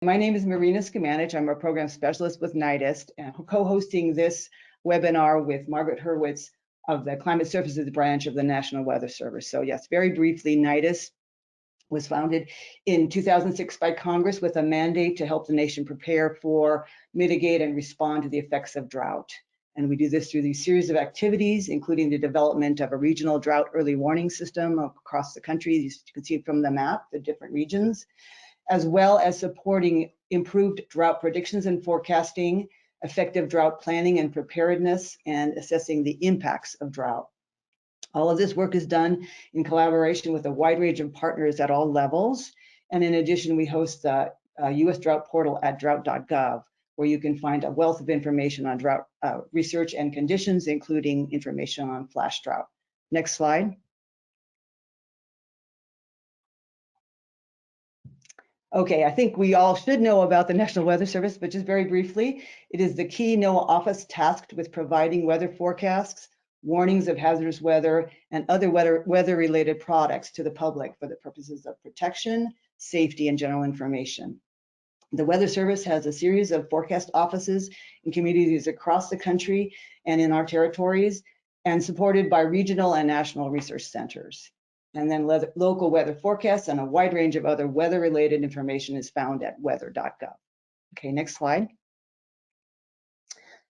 My name is Marina Skamanich. I'm a program specialist with NIDIS and co-hosting this webinar with Margaret Hurwitz of the Climate Services Branch of the National Weather Service. So yes, very briefly, NIDIS was founded in 2006 by Congress with a mandate to help the nation prepare for, mitigate, and respond to the effects of drought. And we do this through these series of activities, including the development of a regional drought early warning system across the country. You can see from the map, the different regions, as well as supporting improved drought predictions and forecasting, effective drought planning and preparedness, and assessing the impacts of drought. All of this work is done in collaboration with a wide range of partners at all levels. And in addition, we host the US Drought portal at drought.gov, where you can find a wealth of information on drought research and conditions, including information on flash drought. Next slide. Okay, I think we all should know about the National Weather Service, but just very briefly, it is the key NOAA office tasked with providing weather forecasts, warnings of hazardous weather, and other weather-related products to the public for the purposes of protection, safety, and general information. The Weather Service has a series of forecast offices in communities across the country and in our territories, and supported by regional and national research centers. And then local weather forecasts and a wide range of other weather-related information is found at weather.gov. Okay, next slide.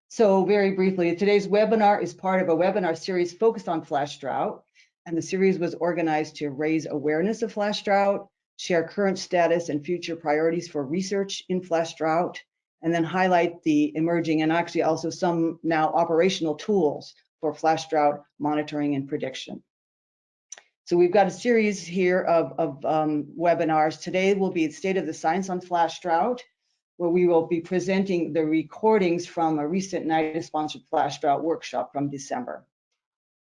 So very briefly, today's webinar is part of a webinar series focused on flash drought. And the series was organized to raise awareness of flash drought, share current status and future priorities for research in flash drought, and then highlight the emerging and actually also some now operational tools for flash drought monitoring and prediction. So we've got a series here of webinars. Today will be State of the Science on Flash Drought, where we will be presenting the recordings from a recent NIDIS-sponsored flash drought workshop from December.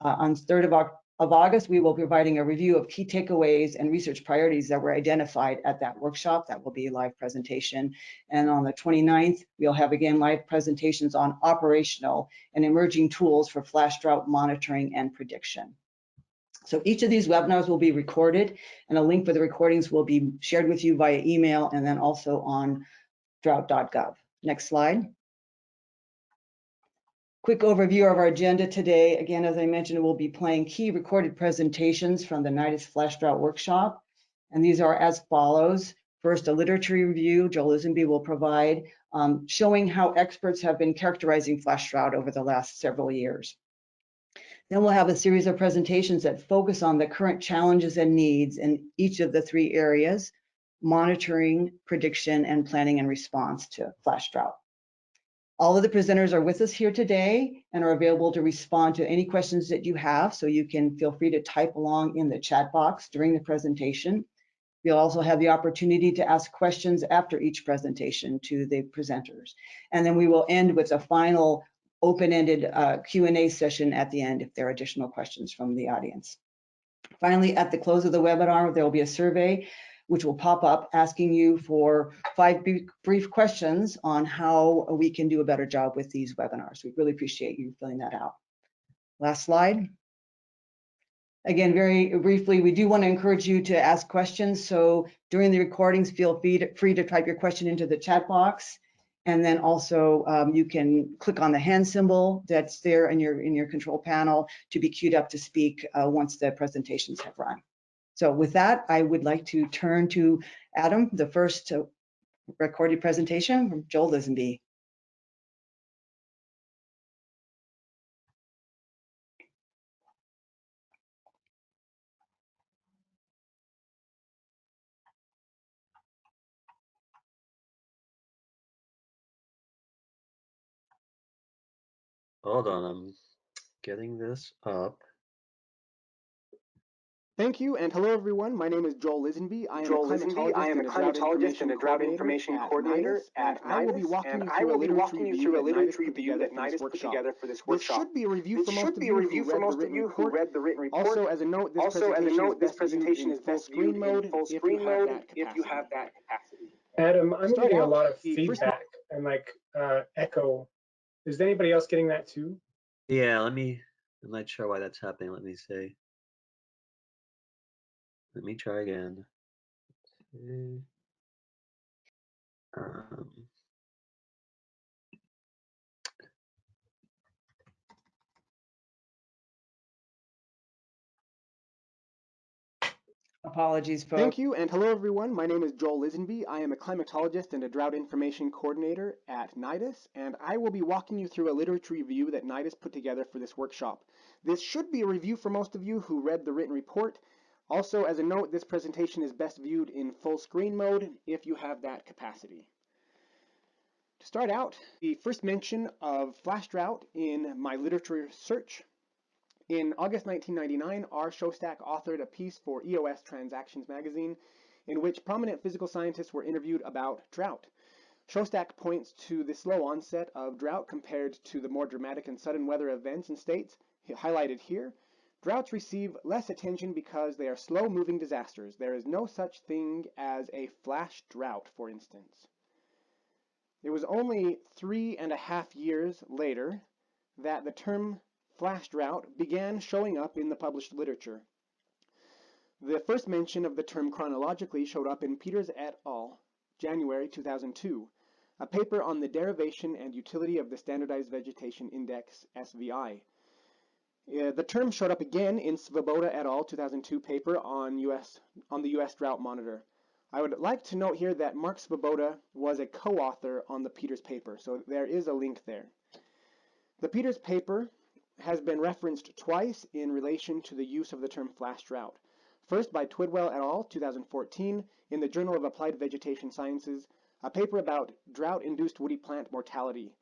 On 3rd of August, we will be providing a review of key takeaways and research priorities that were identified at that workshop. That will be a live presentation. And on the 29th, we'll have again live presentations on operational and emerging tools for flash drought monitoring and prediction. So each of these webinars will be recorded, and a link for the recordings will be shared with you via email and then also on drought.gov. Next slide. Quick overview of our agenda today. Again, as I mentioned, we'll be playing key recorded presentations from the NIDIS Flash Drought Workshop, and these are as follows. First, a literature review Joel Lisenby will provide, showing how experts have been characterizing flash drought over the last several years. Then we'll have a series of presentations that focus on the current challenges and needs in each of the three areas: monitoring, prediction, and planning and response to flash drought. All of the presenters are with us here today and are available to respond to any questions that you have, so you can feel free to type along in the chat box during the presentation. You'll also have the opportunity to ask questions after each presentation to the presenters. And then we will end with a final open-ended Q&A session at the end if there are additional questions from the audience. Finally, at the close of the webinar, there will be a survey which will pop up asking you for 5 brief questions on how we can do a better job with these webinars. We really appreciate you filling that out. Last slide. Again, very briefly, we do want to encourage you to ask questions. So during the recordings, feel free to type your question into the chat box. And then also you can click on the hand symbol that's there in your control panel to be queued up to speak once the presentations have run. So with that, I would like to turn to Adam, the first recorded presentation from Joel Lisenby. Hold on, I'm getting this up. Thank you, and hello everyone. My name is Joel Lisenby. I am a climatologist and a drought information coordinator at NIDIS, and I will be walking you through a literature review that NIDIS put together for this workshop. This should be a review for most of you who read the written report. Also, as a note, this presentation is best viewed in full screen mode if you have that capacity. Adam, I'm getting a lot of feedback and like echo. Is anybody else getting that too? Yeah, I'm not sure why that's happening. Let me see. Let me try again. Um, Apologies, folks. Thank you, and hello everyone. My name is Joel Lisenby. I am a climatologist and a drought information coordinator at NIDIS, and I will be walking you through a literature review that NIDIS put together for this workshop. This should be a review for most of you who read the written report. Also, as a note, this presentation is best viewed in full screen mode if you have that capacity. To start out, the first mention of flash drought in my literature search. In August 1999, R. Shostak authored a piece for EOS Transactions magazine in which prominent physical scientists were interviewed about drought. Shostak points to the slow onset of drought compared to the more dramatic and sudden weather events and states, highlighted here. Droughts receive less attention because they are slow-moving disasters. There is no such thing as a flash drought, for instance. It was only 3.5 years later that the term flash drought began showing up in the published literature. The first mention of the term chronologically showed up in Peters et al., January 2002, a paper on the derivation and utility of the Standardized Vegetation Index, SVI. The term showed up again in Svoboda et al. 2002 paper on the US Drought Monitor. I would like to note here that Mark Svoboda was a co-author on the Peters paper, so there is a link there. The Peters paper has been referenced twice in relation to the use of the term flash drought. First by Twidwell et al. 2014 in the Journal of Applied Vegetation Sciences, a paper about drought-induced woody plant mortality.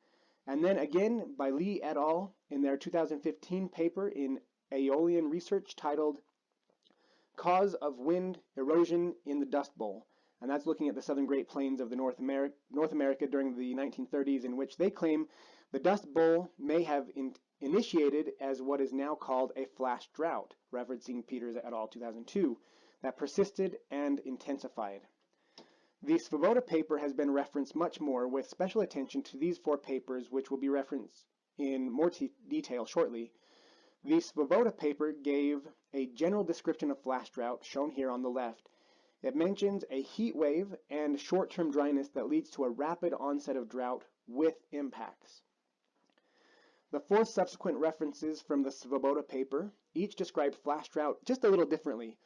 And then again by Lee et al. In their 2015 paper in Aeolian Research titled Cause of Wind Erosion in the Dust Bowl. And that's looking at the southern Great Plains of the North America during the 1930s, in which they claim the Dust Bowl may have initiated as what is now called a flash drought, referencing Peters et al. 2002, that persisted and intensified. The Svoboda paper has been referenced much more, with special attention to these 4 papers, which will be referenced in more detail shortly. The Svoboda paper gave a general description of flash drought, shown here on the left. It mentions a heat wave and short-term dryness that leads to a rapid onset of drought with impacts. The 4 subsequent references from the Svoboda paper each describe flash drought just a little differently.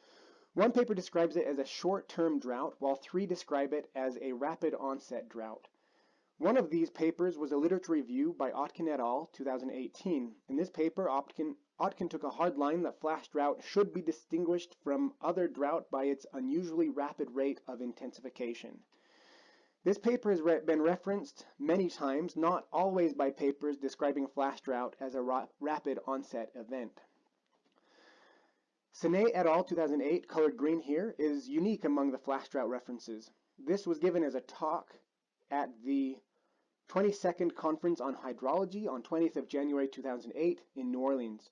One paper describes it as a short-term drought, while 3 describe it as a rapid onset drought. One of these papers was a literature review by Otkin et al. 2018. In this paper, Otkin took a hard line that flash drought should be distinguished from other drought by its unusually rapid rate of intensification. This paper has been referenced many times, not always by papers describing flash drought as a rapid onset event. Sine et al. 2008, colored green here, is unique among the flash drought references. This was given as a talk at the 22nd Conference on Hydrology on 20th of January 2008 in New Orleans.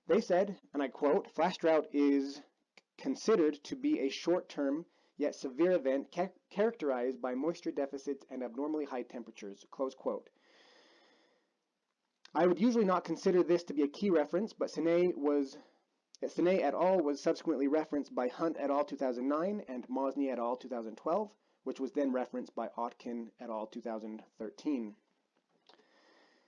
They said, and I quote, "Flash drought is considered to be a short-term yet severe event characterized by moisture deficits and abnormally high temperatures," close quote. I would usually not consider this to be a key reference, but Sine et al. Was subsequently referenced by Hunt et al. 2009 and Mosny et al. 2012, which was then referenced by Otkin et al. 2013.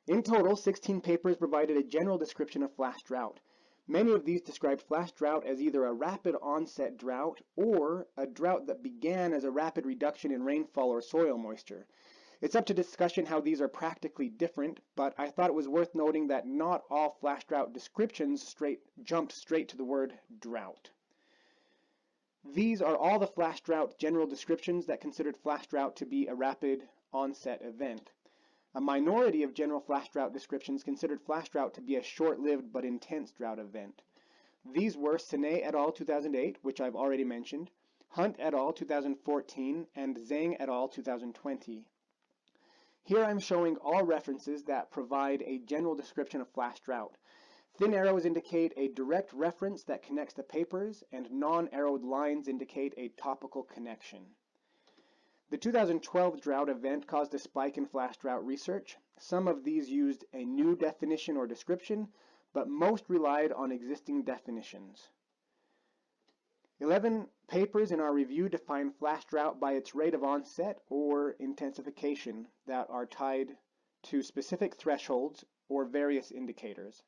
In total, 16 papers provided a general description of flash drought. Many of these described flash drought as either a rapid onset drought or a drought that began as a rapid reduction in rainfall or soil moisture. It's up to discussion how these are practically different, but I thought it was worth noting that not all flash drought descriptions jumped straight to the word drought. These are all the flash drought general descriptions that considered flash drought to be a rapid onset event. A minority of general flash drought descriptions considered flash drought to be a short-lived but intense drought event. These were Sine et al. 2008, which I've already mentioned, Hunt et al. 2014, and Zhang et al. 2020. Here I'm showing all references that provide a general description of flash drought. Thin arrows indicate a direct reference that connects the papers, and non-arrowed lines indicate a topical connection. The 2012 drought event caused a spike in flash drought research. Some of these used a new definition or description, but most relied on existing definitions. 11 Papers in our review define flash drought by its rate of onset or intensification that are tied to specific thresholds or various indicators.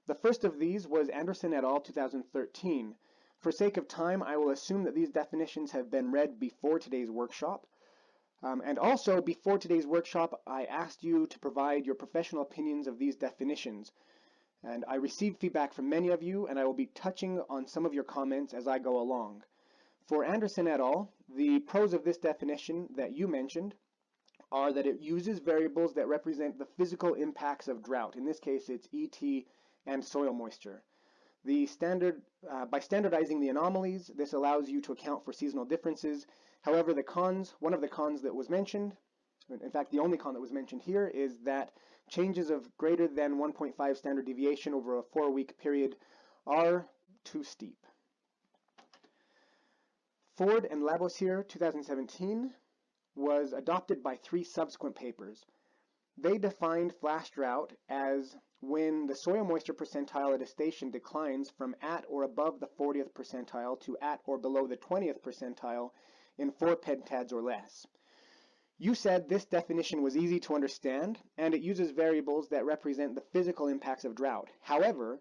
The first of these was Anderson et al. 2013. For sake of time, I will assume that these definitions have been read before today's workshop. And also, before today's workshop, I asked you to provide your professional opinions of these definitions. And I received feedback from many of you, and I will be touching on some of your comments as I go along. For Anderson et al., the pros of this definition that you mentioned are that it uses variables that represent the physical impacts of drought. In this case, it's ET and soil moisture. By standardizing the anomalies, this allows you to account for seasonal differences. However, one of the cons that was mentioned, in fact, the only con that was mentioned here, is that changes of greater than 1.5 standard deviation over a 4-week period are too steep. Ford and Lavoisier 2017 was adopted by 3 subsequent papers. They defined flash drought as when the soil moisture percentile at a station declines from at or above the 40th percentile to at or below the 20th percentile in 4 pentads or less. You said this definition was easy to understand, and it uses variables that represent the physical impacts of drought. However,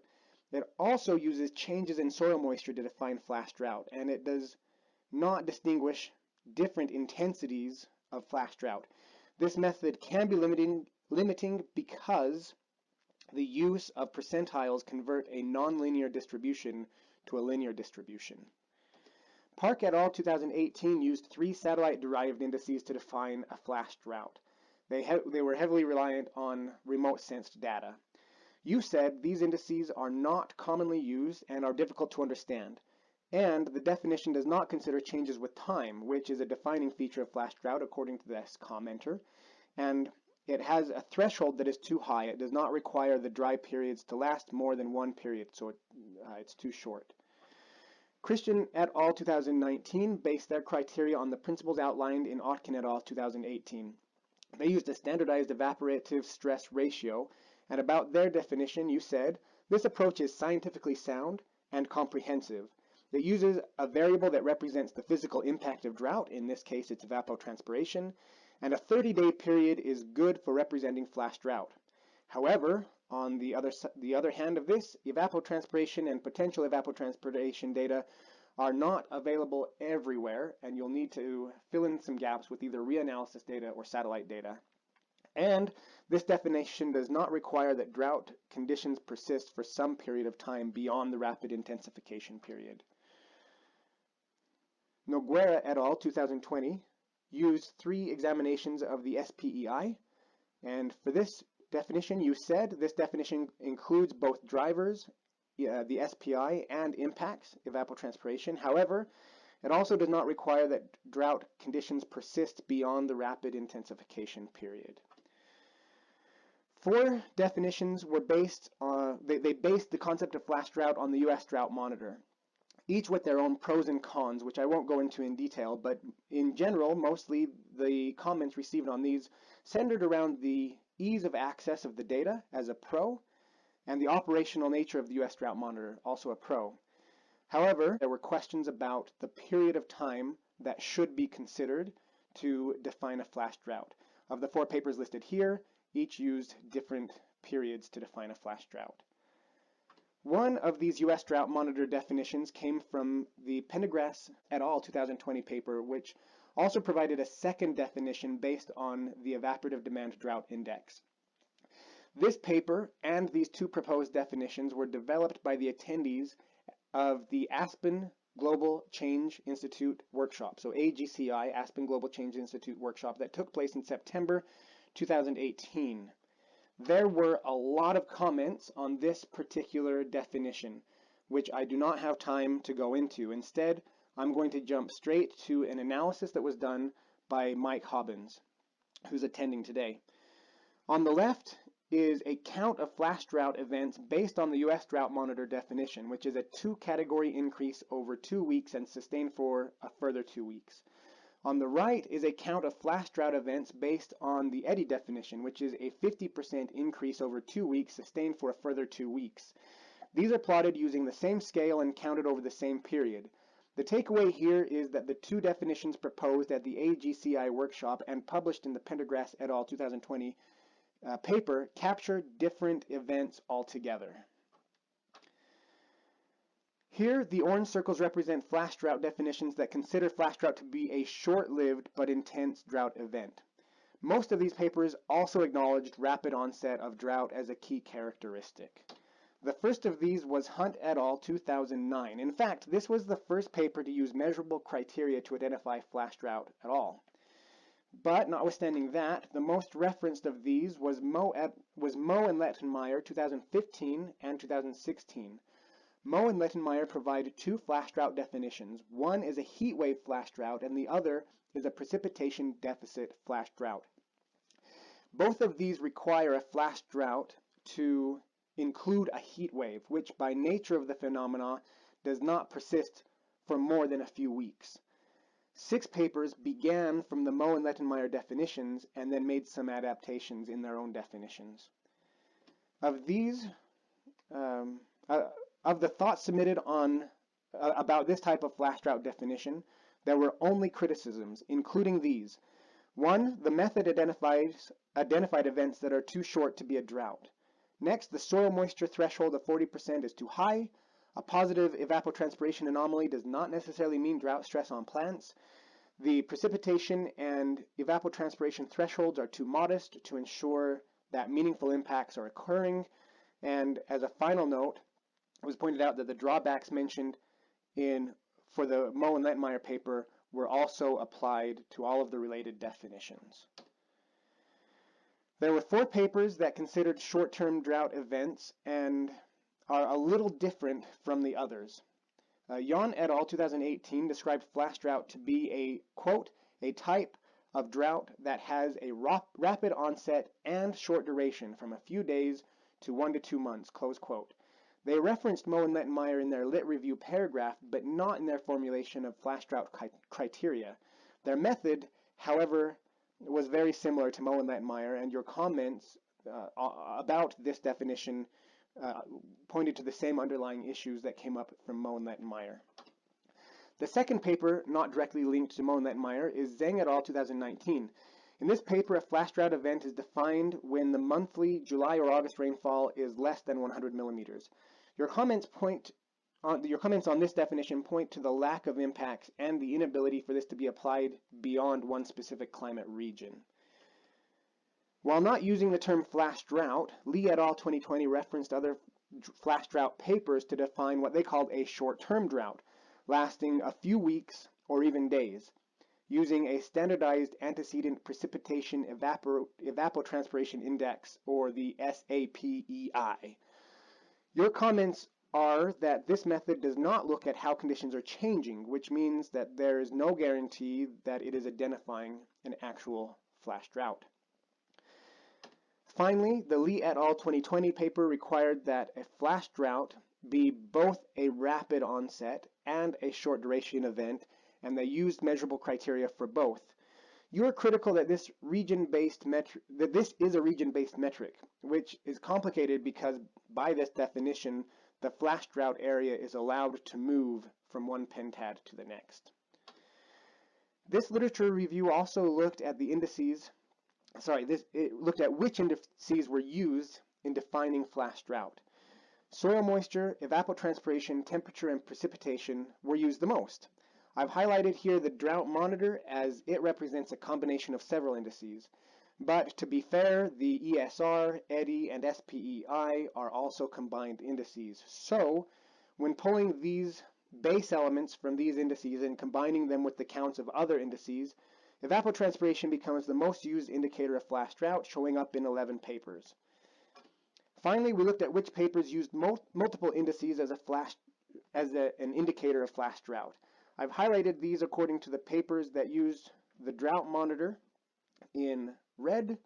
it also uses changes in soil moisture to define flash drought, and it does not distinguish different intensities of flash drought. This method can be limiting because the use of percentiles convert a nonlinear distribution to a linear distribution. Park et al. 2018 used 3 satellite-derived indices to define a flash drought. They were heavily reliant on remote-sensed data. You said these indices are not commonly used and are difficult to understand, and the definition does not consider changes with time, which is a defining feature of flash drought according to this commenter, and it has a threshold that is too high. It does not require the dry periods to last more than 1 period, so it's too short. Christian et al. 2019 based their criteria on the principles outlined in Otkin et al. 2018. They used a standardized evaporative stress ratio, and about their definition, you said, this approach is scientifically sound and comprehensive. It uses a variable that represents the physical impact of drought, in this case it's evapotranspiration, and a 30-day period is good for representing flash drought. However, on the other hand of this, evapotranspiration and potential evapotranspiration data are not available everywhere, and you'll need to fill in some gaps with either reanalysis data or satellite data. And this definition does not require that drought conditions persist for some period of time beyond the rapid intensification period. Noguera et al. 2020 used 3 examinations of the SPEI, and for this definition, you said this definition includes both drivers, the SPI, and impacts, evapotranspiration. However, it also does not require that drought conditions persist beyond the rapid intensification period. 4 definitions were based on, they based the concept of flash drought on the US Drought Monitor, each with their own pros and cons, which I won't go into in detail, but in general, mostly the comments received on these centered around the ease of access of the data as a pro, and the operational nature of the US Drought Monitor, also a pro. However, there were questions about the period of time that should be considered to define a flash drought. Of the 4 papers listed here, each used different periods to define a flash drought. One of these US Drought Monitor definitions came from the Pendergrass et al. 2020 paper, which also provided a second definition based on the Evaporative Demand Drought Index. This paper and these 2 proposed definitions were developed by the attendees of the Aspen Global Change Institute workshop, so AGCI, Aspen Global Change Institute workshop, that took place in September 2018. There were a lot of comments on this particular definition, which I do not have time to go into. Instead, I'm going to jump straight to an analysis that was done by Mike Hobbins, who's attending today. On the left is a count of flash drought events based on the US Drought Monitor definition, which is a 2-category increase over 2 weeks and sustained for a further 2 weeks. On the right is a count of flash drought events based on the EDDI definition, which is a 50% increase over 2 weeks, sustained for a further 2 weeks. These are plotted using the same scale and counted over the same period. The takeaway here is that the two definitions proposed at the AGCI workshop and published in the Pendergrass et al. 2020 paper capture different events altogether. Here, the orange circles represent flash drought definitions that consider flash drought to be a short-lived but intense drought event. Most of these papers also acknowledged rapid onset of drought as a key characteristic. The first of these was Hunt et al. 2009. In fact, this was the first paper to use measurable criteria to identify flash drought at all. But notwithstanding that, the most referenced of these was Moe and Lettenmeyer 2015 and 2016. Moe and Lettenmeyer provided two flash drought definitions. One is a heat wave flash drought and the other is a precipitation deficit flash drought. Both of these require a flash drought to include a heat wave, which by nature of the phenomena does not persist for more than a few weeks. 6 papers began from the Moe and Lettenmeyer definitions and then made some adaptations in their own definitions. Of these, of the thoughts submitted on about this type of flash drought definition, there were only criticisms, including these. 1. The method identified events that are too short to be a drought. Next, the soil moisture threshold of 40% is too high. A positive evapotranspiration anomaly does not necessarily mean drought stress on plants. The precipitation and evapotranspiration thresholds are too modest to ensure that meaningful impacts are occurring. And as a final note, it was pointed out that the drawbacks mentioned for the Moe and Lettenmeyer paper were also applied to all of the related definitions. There were 4 papers that considered short-term drought events and are a little different from the others. Jan et al. 2018 described flash drought to be a, quote, a type of drought that has a rapid onset and short duration from a few days to 1 to 2 months, close quote. They referenced Moe and Lettenmeyer in their lit review paragraph, but not in their formulation of flash drought criteria. Their method, however, was very similar to Moe and Lettenmeyer, and your comments about this definition pointed to the same underlying issues that came up from Moe and Lettenmeyer. The second paper, not directly linked to Moe and Lettenmeyer, is Zhang et al. 2019. In this paper, a flash drought event is defined when the monthly July or August rainfall is less than 100 millimeters. Your comments on this definition point to the lack of impacts and the inability for this to be applied beyond one specific climate region. While not using the term flash drought, Li et al. 2020 referenced other flash drought papers to define what they called a short-term drought, lasting a few weeks or even days, using a standardized antecedent precipitation evapotranspiration index, or the SAPEI. Your comments are that this method does not look at how conditions are changing, which means that there is no guarantee that it is identifying an actual flash drought. Finally, the Li et al. 2020 paper required that a flash drought be both a rapid onset and a short duration event, and they used measurable criteria for both. You are critical that this is a region-based metric, which is complicated because by this definition, the flash drought area is allowed to move from one pentad to the next. This literature review also looked at it looked at which indices were used in defining flash drought. Soil moisture, evapotranspiration, temperature, and precipitation were used the most. I've highlighted here the drought monitor as it represents a combination of several indices. But to be fair, the ESR, EDI, and SPEI are also combined indices. So when pulling these base elements from these indices and combining them with the counts of other indices, evapotranspiration becomes the most used indicator of flash drought, showing up in 11 papers. Finally, we looked at which papers used multiple indices as an indicator of flash drought. I've highlighted these according to the papers that used the drought monitor in red,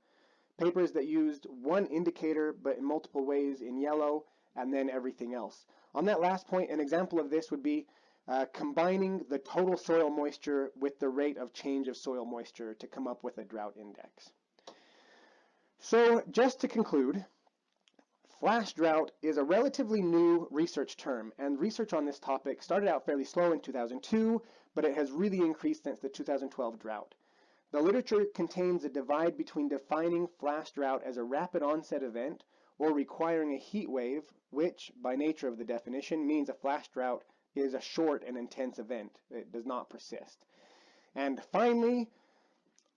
papers that used one indicator but in multiple ways in yellow, and then everything else. On that last point, an example of this would be combining the total soil moisture with the rate of change of soil moisture to come up with a drought index. So just to conclude, Flash drought is a relatively new research term, and research on this topic started out fairly slow in 2002, but it has really increased since the 2012 drought. The literature contains a divide between defining flash drought as a rapid onset event or requiring a heat wave, which, by nature of the definition, means a flash drought is a short and intense event. It does not persist. And finally,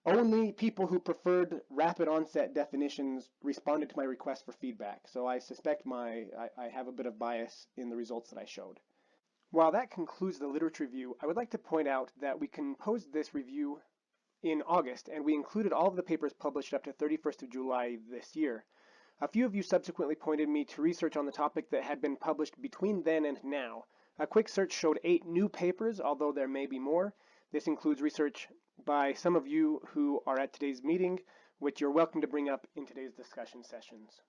only people who preferred rapid onset definitions responded to my request for feedback, so I suspect I have a bit of bias in the results that I showed. While that concludes the literature review, I would like to point out that we composed this review in August, and we included all of the papers published up to 31st of July this year. A few of you subsequently pointed me to research on the topic that had been published between then and now. A quick search showed 8 new papers, although there may be more. This includes research by some of you who are at today's meeting, which you're welcome to bring up in today's discussion sessions.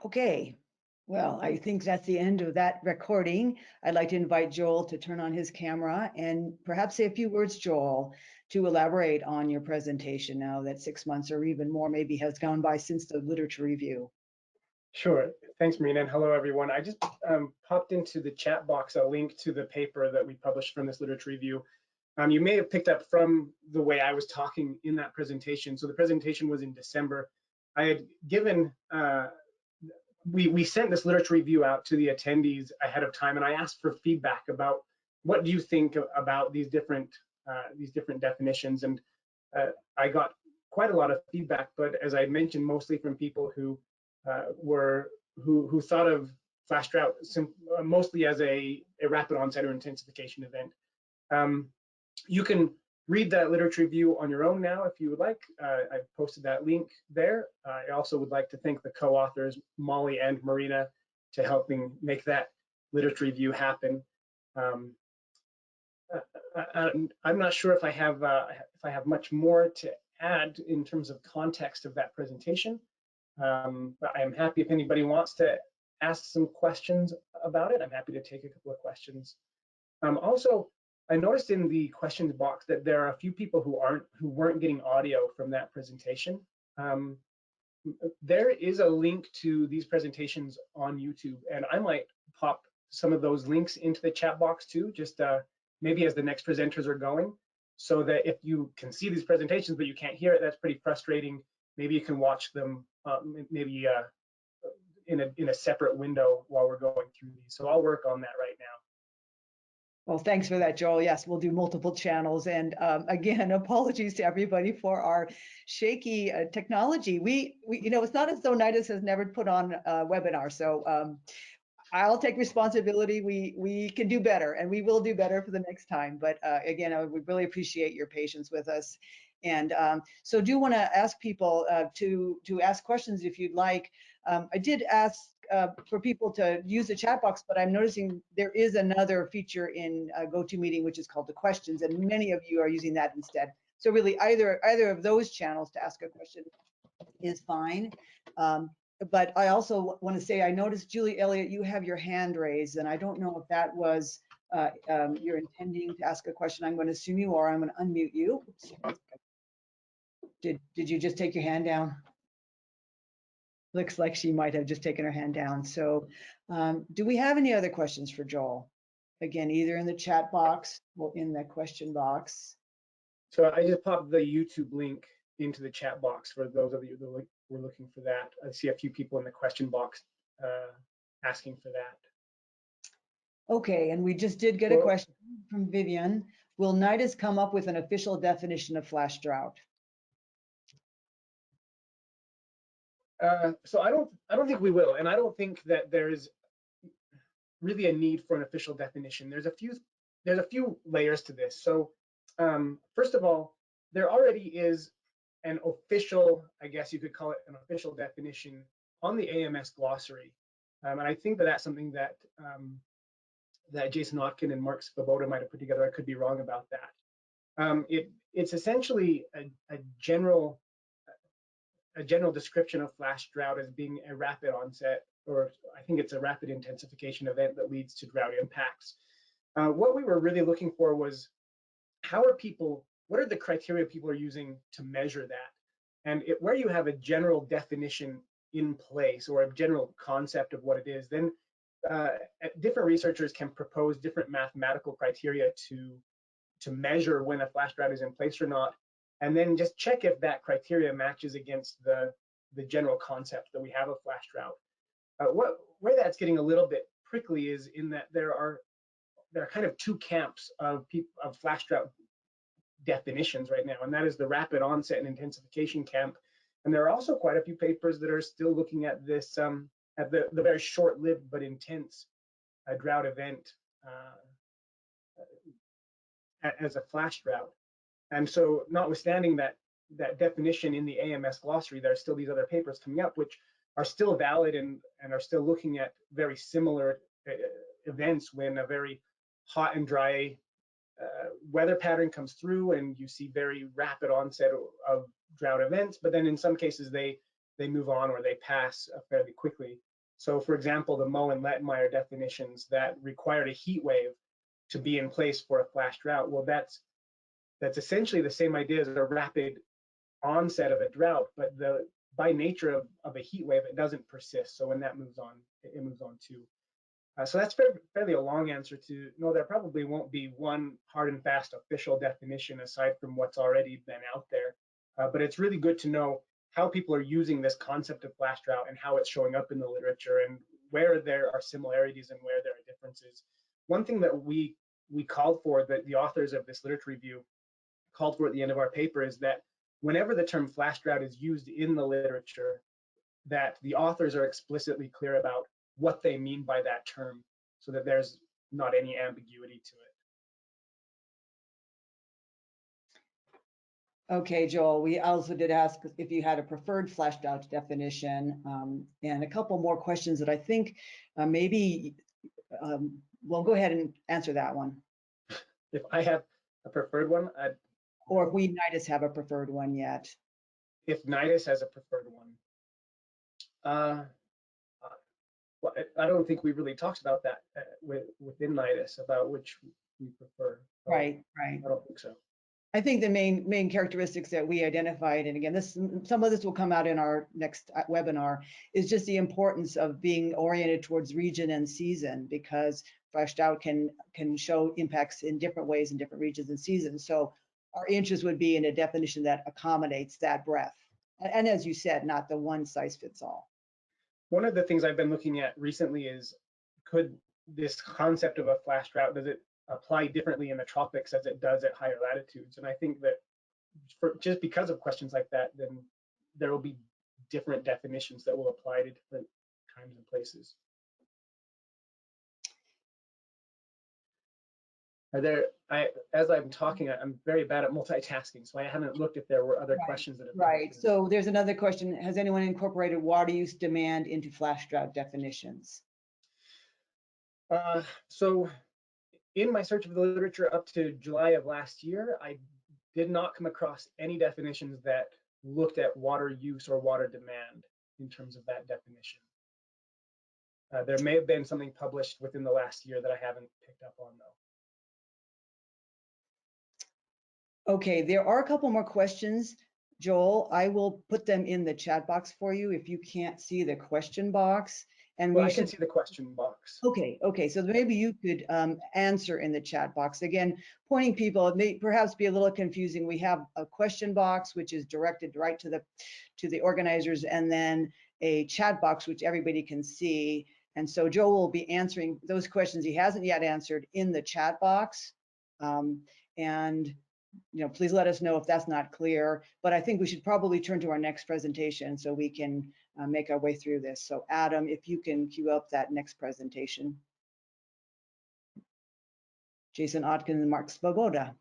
Okay, well, I think that's the end of that recording. I'd like to invite Joel to turn on his camera and perhaps say a few words, Joel, to elaborate on your presentation now that 6 months or even more maybe has gone by since the literature review. Sure. Thanks, Marina, and hello, everyone. I just popped into the chat box a link to the paper that we published from this literature review. You may have picked up from the way I was talking in that presentation. So the presentation was in December. I had given, we sent this literature review out to the attendees ahead of time, and I asked for feedback about what do you think about these different definitions. And I got quite a lot of feedback, but as I mentioned, mostly from people who who thought of flash drought mostly as a rapid onset or intensification event. You can read that literature review on your own now if you would like. I've posted that link there. I also would like to thank the co-authors, Molly and Marina, to helping make that literature review happen. I'm not sure if I have much more to add in terms of context of that presentation. But I am happy if anybody wants to ask some questions about it. I'm happy to take a couple of questions. Also, I noticed in the questions box that there are a few people who weren't getting audio from that presentation. There is a link to these presentations on YouTube, and I might pop some of those links into the chat box too, just maybe as the next presenters are going, so that if you can see these presentations but you can't hear it, that's pretty frustrating. Maybe you can watch them maybe in a separate window while we're going through these. So I'll work on that right now. Well, thanks for that, Joel. Yes, we'll do multiple channels. And again, apologies to everybody for our shaky technology. We it's not as though NIDIS has never put on a webinar. So I'll take responsibility. We can do better, and we will do better for the next time. But again, we really appreciate your patience with us. And so do want to ask people to ask questions if you'd like. I did ask for people to use the chat box, but I'm noticing there is another feature in GoToMeeting, which is called the questions, and many of you are using that instead. So really either of those channels to ask a question is fine. But I also want to say, I noticed, Julie Elliott, you have your hand raised, and I don't know if that was you're intending to ask a question. I'm going to assume you are. I'm going to unmute you. Oops. Did you just take your hand down? Looks like she might have just taken her hand down. So do we have any other questions for Joel? Again, either in the chat box or in the question box. So I just popped the YouTube link into the chat box for those of you that were looking for that. I see a few people in the question box asking for that. Okay, and we just did get a question from Vivian. Will NIDIS come up with an official definition of flash drought? So I don't think we will, and I don't think that there's really a need for an official definition. There's a few layers to this. So first of all, there already is an official, I guess you could call it an official definition on the AMS glossary, and I think that that's something that that Jason Otkin and Mark Svoboda might have put together. I could be wrong about that. It's essentially a general description of flash drought as being a rapid onset, or I think it's a rapid intensification event that leads to drought impacts. What we were really looking for was, how are people what are the criteria people are using to measure that? And where you have a general definition in place or a general concept of what it is, then different researchers can propose different mathematical criteria to measure when a flash drought is in place or not, and then just check if that criteria matches against the general concept that we have of flash drought. Where that's getting a little bit prickly is in that there are kind of two camps of flash drought definitions right now, and that is the rapid onset and intensification camp. And there are also quite a few papers that are still looking at this, at the very short-lived but intense drought event as a flash drought. And so, notwithstanding that definition in the AMS glossary, there are still these other papers coming up which are still valid and are still looking at very similar events when a very hot and dry weather pattern comes through and you see very rapid onset of drought events, but then in some cases they move on or they pass fairly quickly. So for example, the Moe and Lettmeyer definitions that required a heat wave to be in place for a flash drought, well, that's essentially the same idea as a rapid onset of a drought, but by nature of a heat wave, it doesn't persist. So when that moves on, it moves on too. So that's fairly a long answer to no, there probably won't be one hard and fast official definition aside from what's already been out there. But it's really good to know how people are using this concept of flash drought and how it's showing up in the literature and where there are similarities and where there are differences. One thing that we called for, that the authors of this literature review called for at the end of our paper, is that whenever the term flash drought is used in the literature, that the authors are explicitly clear about what they mean by that term so that there's not any ambiguity to it. Okay, Joel, we also did ask if you had a preferred flash drought definition, and a couple more questions that I think maybe we'll go ahead and answer that one. If I have a preferred one, or if we NIDIS have a preferred one yet. If NIDIS has a preferred one. Well, I don't think we really talked about that within NIDIS, about which we prefer. Right. I don't think so. I think the main characteristics that we identified, and again, some of this will come out in our next webinar, is just the importance of being oriented towards region and season, because flash drought can show impacts in different ways in different regions and seasons. So our interest would be in a definition that accommodates that breadth. And as you said, not the one size fits all. One of the things I've been looking at recently is, could this concept of a flash drought, does it apply differently in the tropics as it does at higher latitudes? And I think that just because of questions like that, then there will be different definitions that will apply to different times and places. As I'm talking, I'm very bad at multitasking, so I haven't looked if there were other questions that have Right. So there's another question. Has anyone incorporated water use demand into flash drought definitions? So in my search of the literature up to July of last year, I did not come across any definitions that looked at water use or water demand in terms of that definition. There may have been something published within the last year that I haven't picked up on, though. Okay, there are a couple more questions, Joel. I will put them in the chat box for you if you can't see the question box. And well, I can see the question box. Okay, so maybe you could answer in the chat box. Again, pointing people, it may perhaps be a little confusing. We have a question box, which is directed right to the organizers, and then a chat box, which everybody can see. And so Joel will be answering those questions he hasn't yet answered in the chat box. And please let us know if that's not clear, but I think we should probably turn to our next presentation so we can make our way through this. So Adam, if you can queue up that next presentation. Jason Otkin and Mark Svoboda.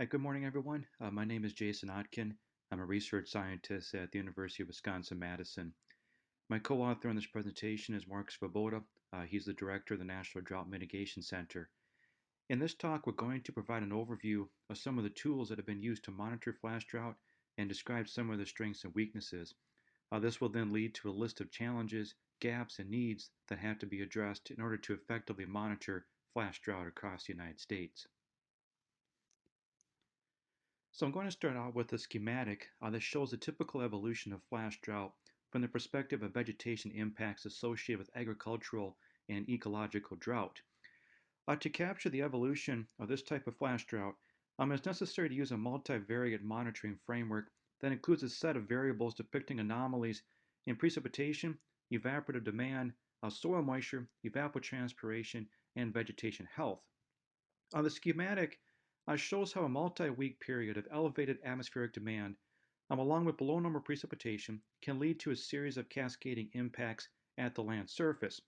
Hi, good morning, everyone. My name is Jason Otkin. I'm a research scientist at the University of Wisconsin-Madison. My co-author on this presentation is Mark Svoboda. He's the director of the National Drought Mitigation Center. In this talk, we're going to provide an overview of some of the tools that have been used to monitor flash drought and describe some of the strengths and weaknesses. This will then lead to a list of challenges, gaps, and needs that have to be addressed in order to effectively monitor flash drought across the United States. So I'm going to start out with a schematic that shows the typical evolution of flash drought from the perspective of vegetation impacts associated with agricultural and ecological drought. To capture the evolution of this type of flash drought, it's necessary to use a multivariate monitoring framework that includes a set of variables depicting anomalies in precipitation, evaporative demand, soil moisture, evapotranspiration, and vegetation health. The schematic shows how a multi-week period of elevated atmospheric demand, along with below normal precipitation, can lead to a series of cascading impacts at the land surface.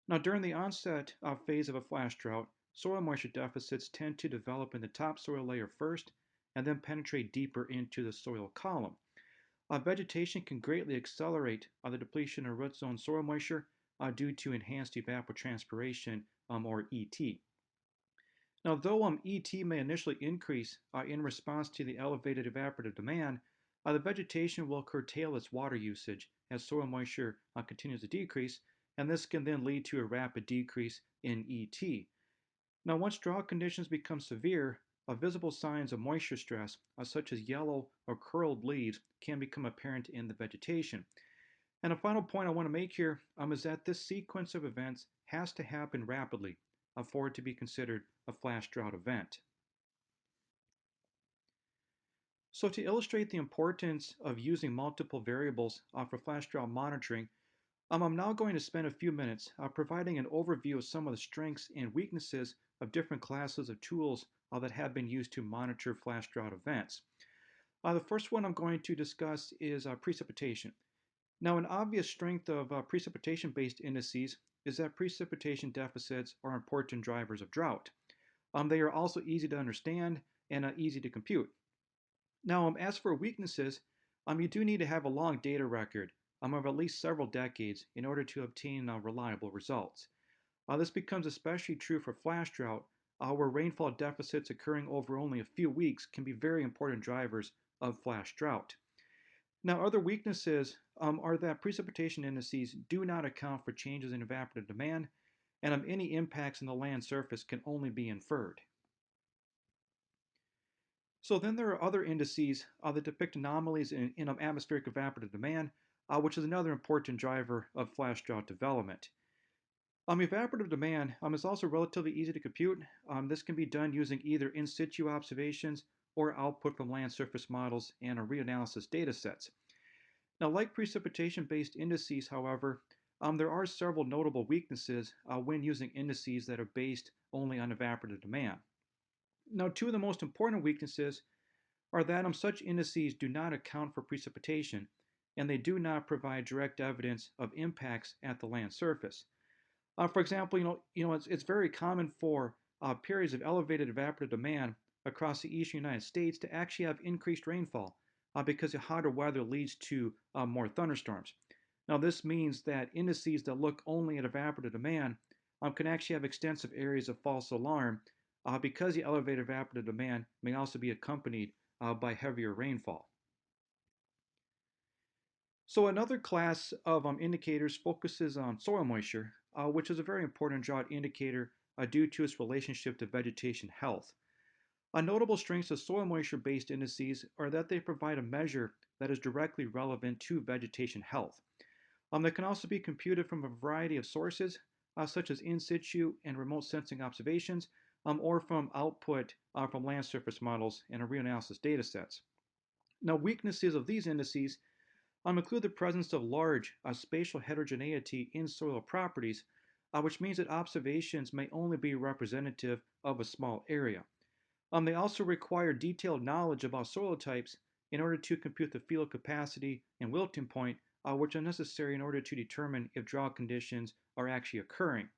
Now, during the onset phase of a flash drought, soil moisture deficits tend to develop in the topsoil layer first and then penetrate deeper into the soil column. Vegetation can greatly accelerate the depletion of root zone soil moisture due to enhanced evapotranspiration, or ET. Now, though ET may initially increase in response to the elevated evaporative demand, the vegetation will curtail its water usage as soil moisture continues to decrease, and this can then lead to a rapid decrease in ET. Now, once drought conditions become severe, visible signs of moisture stress, such as yellow or curled leaves, can become apparent in the vegetation. And a final point I want to make here is that this sequence of events has to happen rapidly for it to be considered a flash drought event. So to illustrate the importance of using multiple variables for flash drought monitoring, I'm now going to spend a few minutes providing an overview of some of the strengths and weaknesses of different classes of tools that have been used to monitor flash drought events. The first one I'm going to discuss is precipitation. Now, an obvious strength of precipitation-based indices is that precipitation deficits are important drivers of drought. They are also easy to understand and easy to compute. Now, as for weaknesses, you do need to have a long data record of at least several decades in order to obtain reliable results. This becomes especially true for flash drought, where rainfall deficits occurring over only a few weeks can be very important drivers of flash drought. Now, other weaknesses are that precipitation indices do not account for changes in evaporative demand, and any impacts on the land surface can only be inferred. So then there are other indices that depict anomalies in atmospheric evaporative demand, which is another important driver of flash drought development. Evaporative demand is also relatively easy to compute. This can be done using either in situ observations or output from land surface models and reanalysis datasets. Now, like precipitation-based indices, however, there are several notable weaknesses when using indices that are based only on evaporative demand. Now, two of the most important weaknesses are that such indices do not account for precipitation, and they do not provide direct evidence of impacts at the land surface. For example, it's very common for periods of elevated evaporative demand across the eastern United States to actually have increased rainfall because the hotter weather leads to more thunderstorms. Now, this means that indices that look only at evaporative demand can actually have extensive areas of false alarm because the elevated evaporative demand may also be accompanied by heavier rainfall. So another class of indicators focuses on soil moisture, which is a very important drought indicator due to its relationship to vegetation health. Notable strengths of soil moisture-based indices are that they provide a measure that is directly relevant to vegetation health. They can also be computed from a variety of sources, such as in situ and remote sensing observations, or from output from land surface models and reanalysis datasets. Now, weaknesses of these indices include the presence of large spatial heterogeneity in soil properties, which means that observations may only be representative of a small area. They also require detailed knowledge about soil types in order to compute the field capacity and wilting point, which are necessary in order to determine if drought conditions are actually occurring.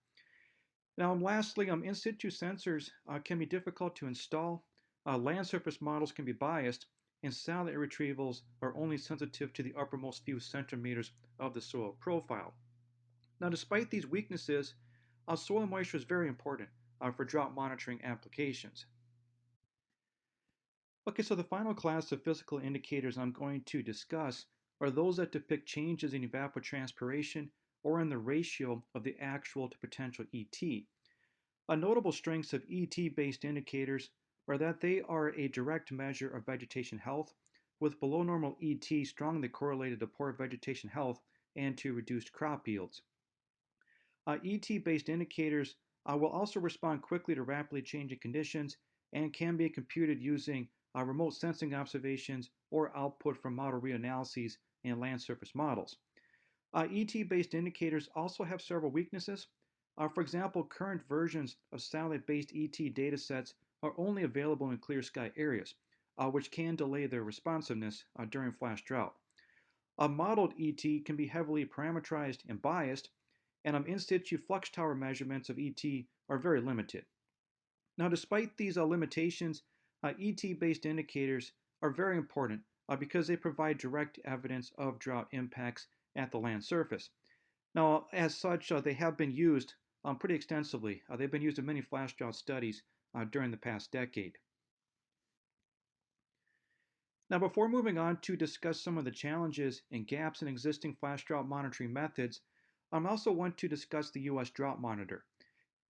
Now, lastly, in situ sensors can be difficult to install. Land surface models can be biased, and satellite retrievals are only sensitive to the uppermost few centimeters of the soil profile. Now, despite these weaknesses, soil moisture is very important for drought monitoring applications. Okay, so the final class of physical indicators I'm going to discuss are those that depict changes in evapotranspiration or in the ratio of the actual to potential ET. A notable strengths of ET-based indicators are that they are a direct measure of vegetation health, with below normal ET strongly correlated to poor vegetation health and to reduced crop yields. ET-based indicators will also respond quickly to rapidly changing conditions and can be computed using remote sensing observations or output from model reanalyses and land surface models. ET-based indicators also have several weaknesses. For example, current versions of satellite-based ET datasets are only available in clear sky areas, which can delay their responsiveness during flash drought. A modeled ET can be heavily parameterized and biased, and in situ flux tower measurements of ET are very limited. Now, despite these limitations, ET-based indicators are very important because they provide direct evidence of drought impacts at the land surface. Now, as such, they have been used pretty extensively. They've been used in many flash drought studies during the past decade. Now, before moving on to discuss some of the challenges and gaps in existing flash drought monitoring methods, I also want to discuss the U.S. Drought Monitor.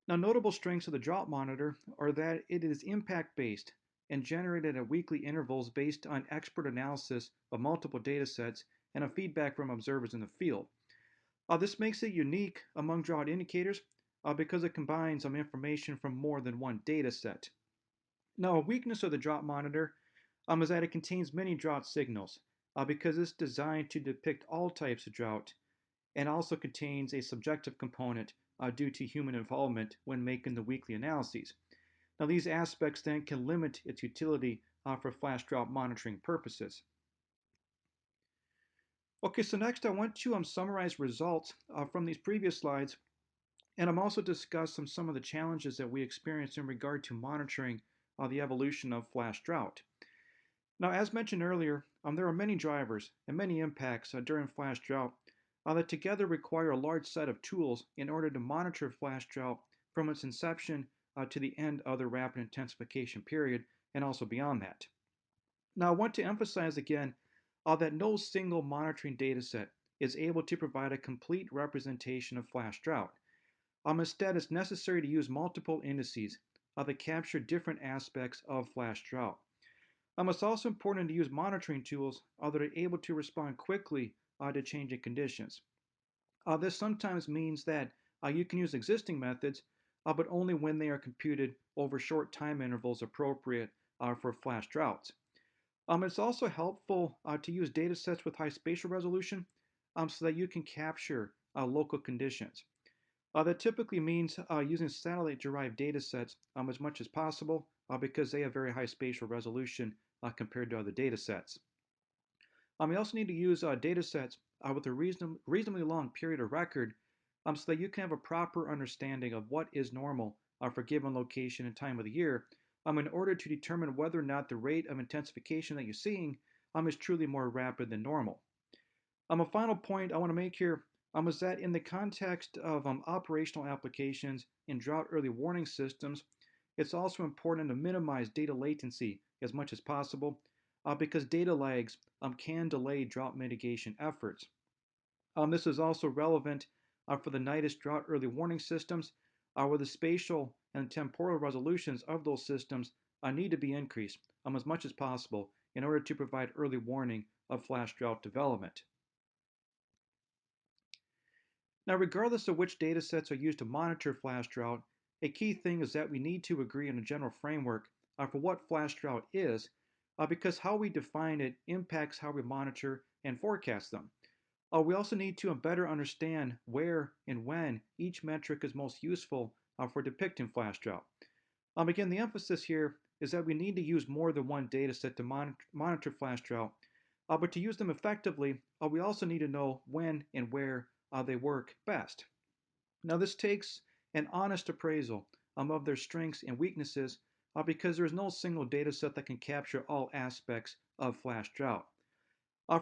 Now, notable strengths of the Drought Monitor are that it is impact-based and generated at weekly intervals based on expert analysis of multiple datasets and a feedback from observers in the field. This makes it unique among drought indicators because it combines information from more than one dataset. Now, a weakness of the Drought Monitor is that it contains many drought signals because it's designed to depict all types of drought and also contains a subjective component due to human involvement when making the weekly analyses. Now, these aspects then can limit its utility for flash drought monitoring purposes. Okay, so next I want to summarize results from these previous slides, and I'm also discuss some of the challenges that we experience in regard to monitoring the evolution of flash drought. Now, as mentioned earlier, there are many drivers and many impacts during flash drought that together require a large set of tools in order to monitor flash drought from its inception to the end of the rapid intensification period and also beyond that. Now, I want to emphasize again that no single monitoring dataset is able to provide a complete representation of flash drought. Instead, it's necessary to use multiple indices that capture different aspects of flash drought. It's also important to use monitoring tools that are able to respond quickly to changing conditions. This sometimes means that you can use existing methods, but only when they are computed over short time intervals appropriate for flash droughts. It's also helpful to use datasets with high spatial resolution so that you can capture local conditions. That typically means using satellite-derived datasets as much as possible because they have very high spatial resolution compared to other datasets. You also need to use datasets with a reasonably long period of record so that you can have a proper understanding of what is normal for a given location and time of the year in order to determine whether or not the rate of intensification that you're seeing is truly more rapid than normal. A final point I want to make here is that in the context of operational applications in drought early warning systems, it's also important to minimize data latency as much as possible because data lags can delay drought mitigation efforts. This is also relevant for the NIDIS drought early warning systems, where the spatial and temporal resolutions of those systems need to be increased as much as possible in order to provide early warning of flash drought development. Now, regardless of which datasets are used to monitor flash drought, a key thing is that we need to agree on a general framework for what flash drought is, because how we define it impacts how we monitor and forecast them. We also need to better understand where and when each metric is most useful for depicting flash drought. Again, the emphasis here is that we need to use more than one dataset to monitor flash drought, but to use them effectively, we also need to know when and where they work best. Now, this takes an honest appraisal of their strengths and weaknesses because there is no single data set that can capture all aspects of flash drought.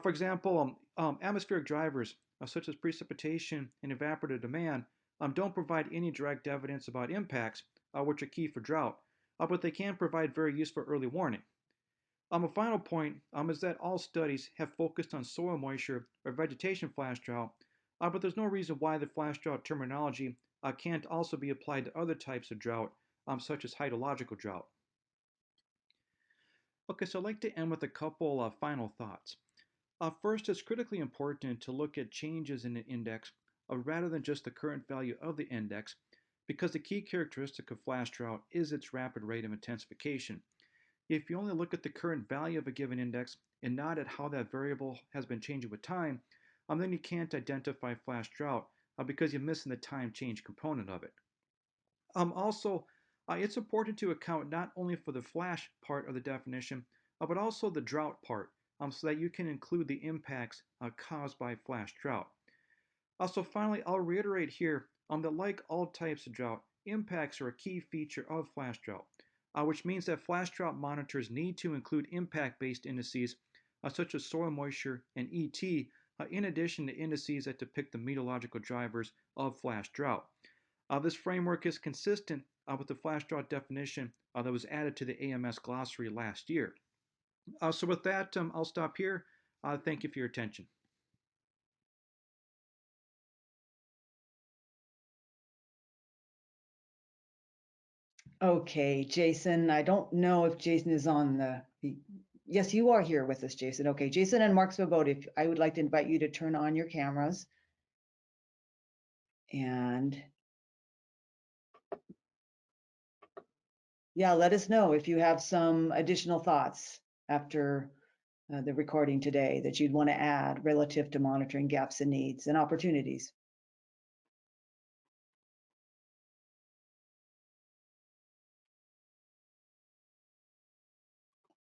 For example, atmospheric drivers such as precipitation and evaporative demand don't provide any direct evidence about impacts, which are key for drought, but they can provide very useful early warning. A final point is that all studies have focused on soil moisture or vegetation flash drought, but there's no reason why the flash drought terminology can't also be applied to other types of drought, such as hydrological drought. Okay, so I'd like to end with a couple final thoughts. First, it's critically important to look at changes in an index rather than just the current value of the index, because the key characteristic of flash drought is its rapid rate of intensification. If you only look at the current value of a given index and not at how that variable has been changing with time, then you can't identify flash drought because you're missing the time change component of it. Also, it's important to account not only for the flash part of the definition, but also the drought part, so that you can include the impacts caused by flash drought. So finally, I'll reiterate here that like all types of drought, impacts are a key feature of flash drought, which means that flash drought monitors need to include impact-based indices such as soil moisture and ET, in addition to indices that depict the meteorological drivers of flash drought. This framework is consistent with the flash drought definition that was added to the AMS glossary last year. So with that, I'll stop here. Thank you for your attention. Okay, Jason, I don't know if Jason is on yes, you are here with us, Jason. Okay, Jason and Mark Svoboda, if I would like to invite you to turn on your cameras. And yeah, let us know if you have some additional thoughts after the recording today that you'd want to add relative to monitoring gaps and needs and opportunities.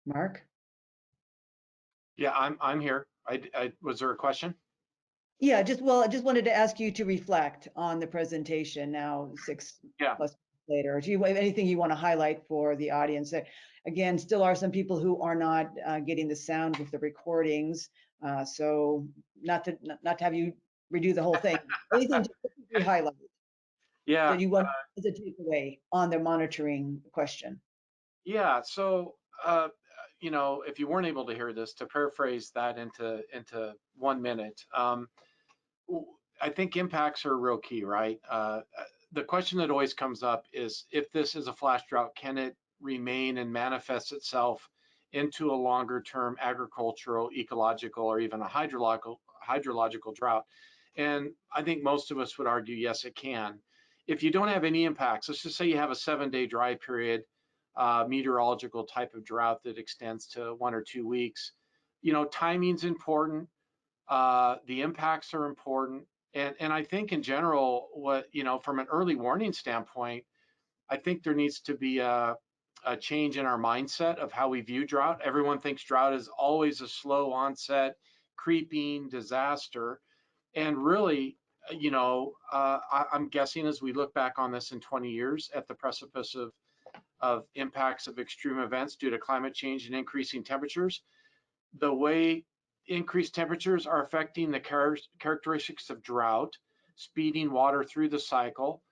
Mark? Yeah, I'm here. Was there a question? Yeah, I just wanted to ask you to reflect on the presentation now, six plus later. Do you have anything you want to highlight for the audience? Again, still are some people who are not getting the sound with the recordings, so not to have you redo the whole thing. Anything to highlight? Yeah. That you want as a takeaway on the monitoring question? Yeah. So, you know, if you weren't able to hear this, to paraphrase that into 1 minute, I think impacts are real key, right? The question that always comes up is, if this is a flash drought, can it remain and manifest itself into a longer term agricultural, ecological, or even a hydrological drought? And I think most of us would argue, yes, it can. If you don't have any impacts, let's just say you have a 7-day dry period, meteorological type of drought that extends to 1 or 2 weeks, you know, timing's important. The impacts are important. And I think in general, what, you know, from an early warning standpoint, I think there needs to be a change in our mindset of how we view drought. Everyone thinks drought is always a slow onset, creeping disaster. And really, you know, I'm guessing as we look back on this in 20 years at the precipice of impacts of extreme events due to climate change and increasing temperatures, the way increased temperatures are affecting the characteristics of drought, speeding water through the cycle,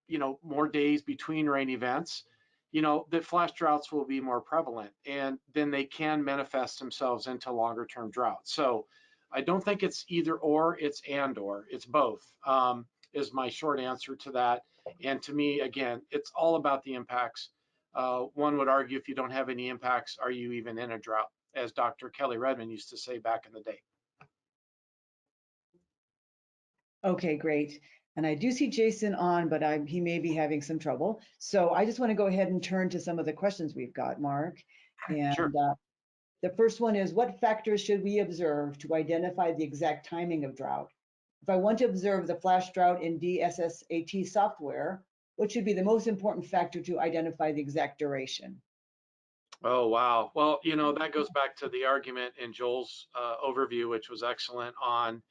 you know, more days between rain events, you know, that flash droughts will be more prevalent, and then they can manifest themselves into longer term droughts. So I don't think it's either or, it's and or, it's both, is my short answer to that. And to me, again, it's all about the impacts. One would argue, if you don't have any impacts, are you even in a drought, as Dr. Kelly Redmond used to say back in the day. Okay, great. And I do see Jason on, but he may be having some trouble. So I just want to go ahead and turn to some of the questions we've got, Mark. And Sure. The first one is, what factors should we observe to identify the exact timing of drought? If I want to observe the flash drought in DSSAT software, what should be the most important factor to identify the exact duration? Oh, wow. Well, you know, that goes back to the argument in Joel's overview, which was excellent, on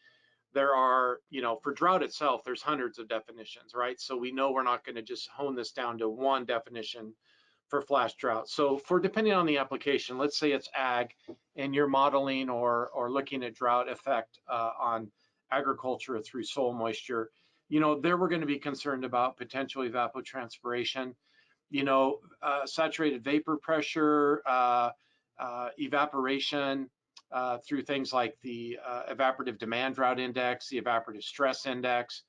there are, you know, for drought itself, there's hundreds of definitions, right? So we know we're not going to just hone this down to one definition for flash drought. So for, depending on the application, let's say it's ag and you're modeling or looking at drought effect on agriculture through soil moisture, you know, there we're going to be concerned about potential evapotranspiration. saturated vapor pressure, evaporation through things like the evaporative demand drought index, the evaporative stress index.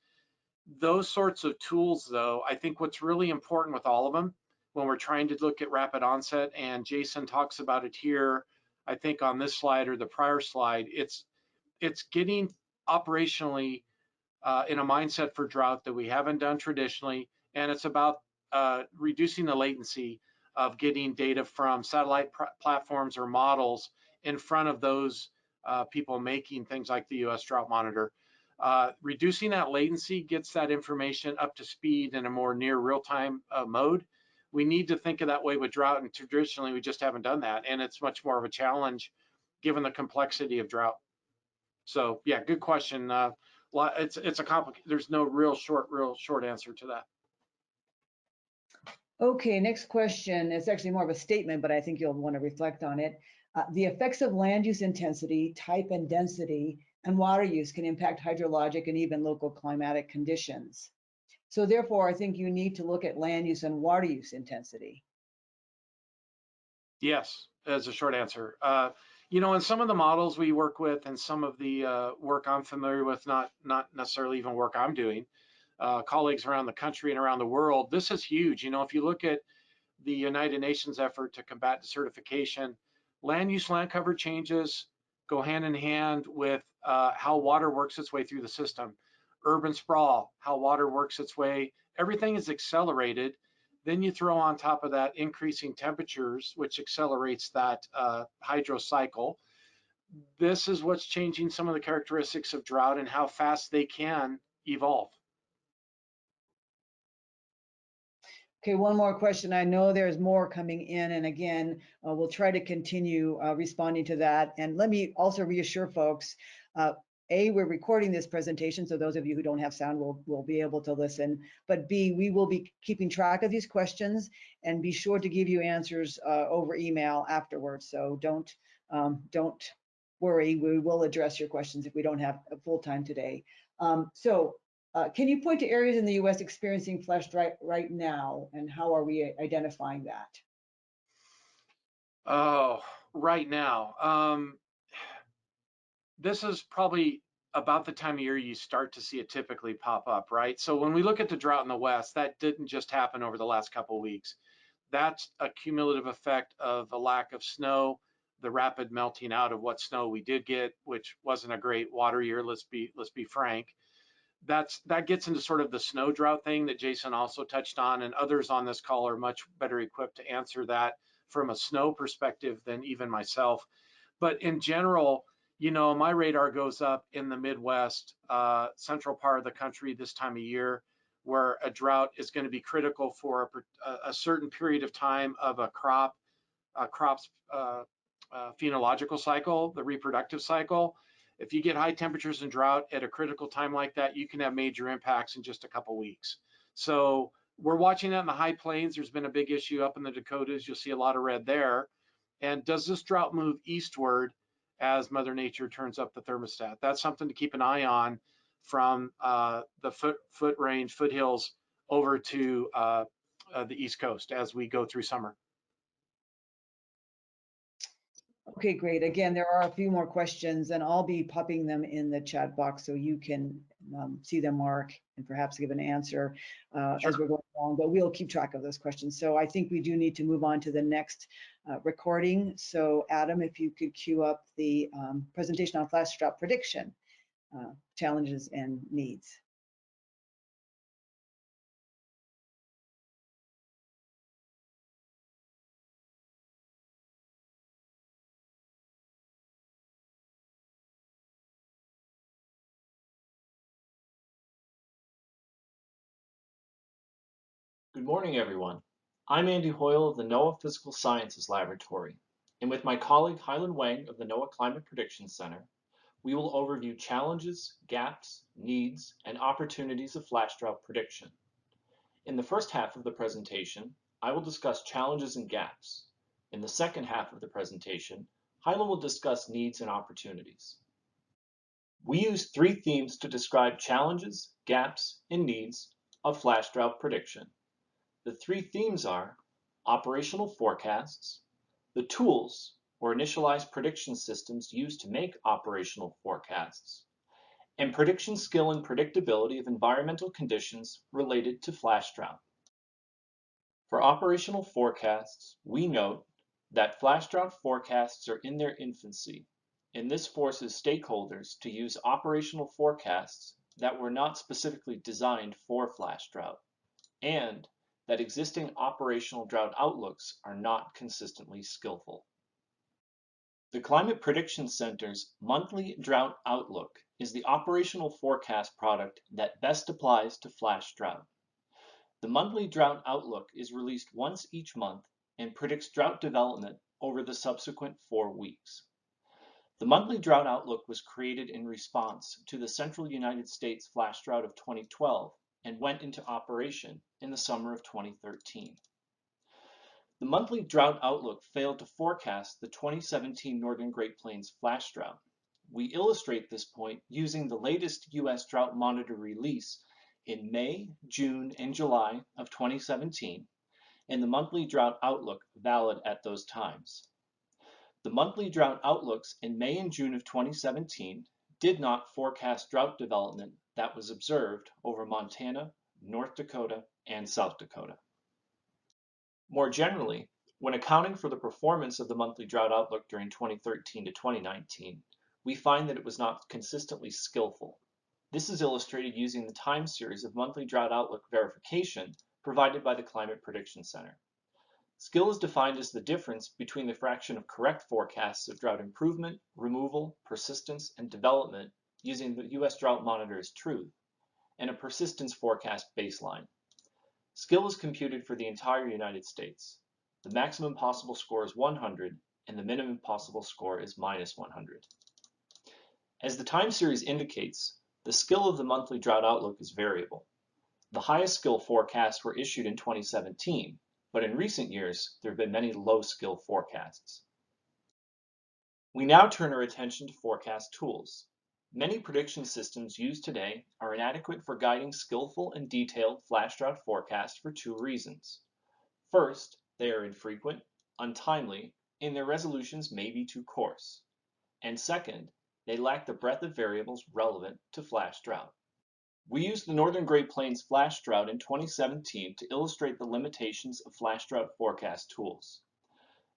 Those sorts of tools, though, I think what's really important with all of them when we're trying to look at rapid onset, and Jason talks about it here, I think on this slide or the prior slide, it's getting operationally in a mindset for drought that we haven't done traditionally, and it's about reducing the latency of getting data from satellite platforms or models in front of those people making things like the US Drought Monitor. Reducing that latency gets that information up to speed in a more near real-time mode. We need to think of that way with drought, and traditionally we just haven't done that, and it's much more of a challenge given the complexity of drought. So yeah, good question. It's a complicated. There's no real short answer to that. Okay, next question. It's actually more of a statement, but I think you'll want to reflect on it. The effects of land use intensity, type and density, and water use can impact hydrologic and even local climatic conditions. So therefore, I think you need to look at land use and water use intensity. Yes, as a short answer. In some of the models we work with and some of the work I'm familiar with, not necessarily even work I'm doing, colleagues around the country and around the world, this is huge. If you look at the United Nations effort to combat desertification, land use, land cover changes go hand in hand with how water works its way through the system. Urban sprawl, how water works its way, everything is accelerated. Then you throw on top of that increasing temperatures, which accelerates that hydro cycle. This is what's changing some of the characteristics of drought and how fast they can evolve. Okay, one more question. I know there's more coming in, and again, we'll try to continue responding to that. And let me also reassure folks, A, we're recording this presentation, so those of you who don't have sound will be able to listen. But B, we will be keeping track of these questions and be sure to give you answers over email afterwards. So don't worry, we will address your questions if we don't have a full time today. Can you point to areas in the U.S. experiencing flash drought right now, and how are we identifying that? Oh, right now. This is probably about the time of year you start to see it typically pop up, right? So when we look at the drought in the West, that didn't just happen over the last couple of weeks. That's a cumulative effect of a lack of snow, the rapid melting out of what snow we did get, which wasn't a great water year, let's be frank. That gets into sort of the snow drought thing that Jason also touched on, and others on this call are much better equipped to answer that from a snow perspective than even myself. But in general, my radar goes up in the Midwest, central part of the country this time of year, where a drought is going to be critical for a certain period of time of a crop's phenological cycle, the reproductive cycle. If you get high temperatures and drought at a critical time like that, you can have major impacts in just a couple weeks. So we're watching that in the high plains. There's been a big issue up in the Dakotas. You'll see a lot of red there. And does this drought move eastward as Mother Nature turns up the thermostat? That's something to keep an eye on from the foothills over to the East Coast as we go through summer. Okay, great. Again, there are a few more questions, and I'll be popping them in the chat box so you can see them, Mark, and perhaps give an answer as we're going along, but we'll keep track of those questions. So I think we do need to move on to the next recording. So Adam, if you could queue up the presentation on flash drought prediction, challenges and needs. Good morning, everyone. I'm Andy Hoyle of the NOAA Physical Sciences Laboratory, and with my colleague Hylan Wang of the NOAA Climate Prediction Center, we will overview challenges, gaps, needs, and opportunities of flash drought prediction. In the first half of the presentation, I will discuss challenges and gaps. In the second half of the presentation, Hylan will discuss needs and opportunities. We use three themes to describe challenges, gaps, and needs of flash drought prediction. The three themes are operational forecasts, the tools or initialized prediction systems used to make operational forecasts, and prediction skill and predictability of environmental conditions related to flash drought. For operational forecasts, we note that flash drought forecasts are in their infancy, and this forces stakeholders to use operational forecasts that were not specifically designed for flash drought, and that existing operational drought outlooks are not consistently skillful. The Climate Prediction Center's monthly drought outlook is the operational forecast product that best applies to flash drought. The monthly drought outlook is released once each month and predicts drought development over the subsequent 4 weeks. The monthly drought outlook was created in response to the central United States flash drought of 2012 and went into operation in the summer of 2013. The monthly drought outlook failed to forecast the 2017 Northern Great Plains flash drought. We illustrate this point using the latest U.S. Drought Monitor release in May, June, and July of 2017, and the monthly drought outlook valid at those times. The monthly drought outlooks in May and June of 2017 did not forecast drought development that was observed over Montana, North Dakota, and South Dakota. More generally, when accounting for the performance of the monthly drought outlook during 2013 to 2019, we find that it was not consistently skillful. This is illustrated using the time series of monthly drought outlook verification provided by the Climate Prediction Center. Skill is defined as the difference between the fraction of correct forecasts of drought improvement, removal, persistence, and development using the U.S. Drought Monitor's truth, and a persistence forecast baseline. Skill is computed for the entire United States. The maximum possible score is 100, and the minimum possible score is -100. As the time series indicates, the skill of the monthly drought outlook is variable. The highest skill forecasts were issued in 2017, but in recent years, there have been many low skill forecasts. We now turn our attention to forecast tools. Many prediction systems used today are inadequate for guiding skillful and detailed flash drought forecasts for 2 reasons. First, they are infrequent, untimely, and their resolutions may be too coarse. And second, they lack the breadth of variables relevant to flash drought. We used the Northern Great Plains flash drought in 2017 to illustrate the limitations of flash drought forecast tools.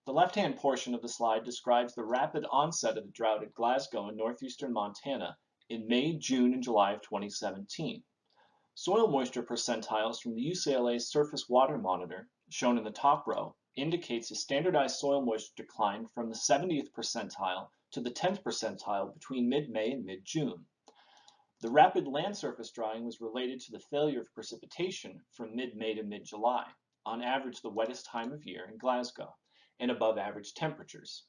The left-hand portion of the slide describes the rapid onset of the drought at Glasgow in northeastern Montana in May, June, and July of 2017. Soil moisture percentiles from the UCLA Surface Water Monitor, shown in the top row, indicates a standardized soil moisture decline from the 70th percentile to the 10th percentile between mid-May and mid-June. The rapid land surface drying was related to the failure of precipitation from mid-May to mid-July, on average the wettest time of year in Glasgow, and above average temperatures.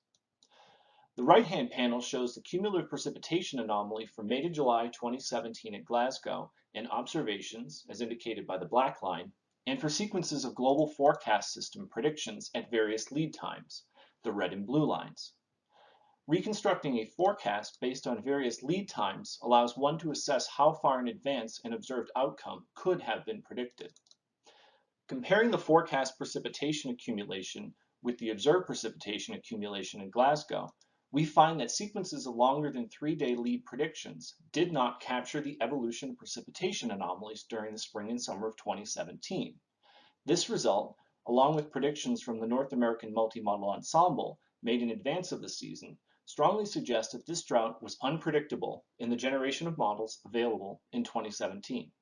The right-hand panel shows the cumulative precipitation anomaly from May to July 2017 at Glasgow and observations, as indicated by the black line, and for sequences of global forecast system predictions at various lead times, the red and blue lines. Reconstructing a forecast based on various lead times allows one to assess how far in advance an observed outcome could have been predicted. Comparing the forecast precipitation accumulation with the observed precipitation accumulation in Glasgow, we find that sequences of longer than 3-day lead predictions did not capture the evolution of precipitation anomalies during the spring and summer of 2017. This result, along with predictions from the North American Multi-Model Ensemble made in advance of the season, strongly suggests that this drought was unpredictable in the generation of models available in 2017.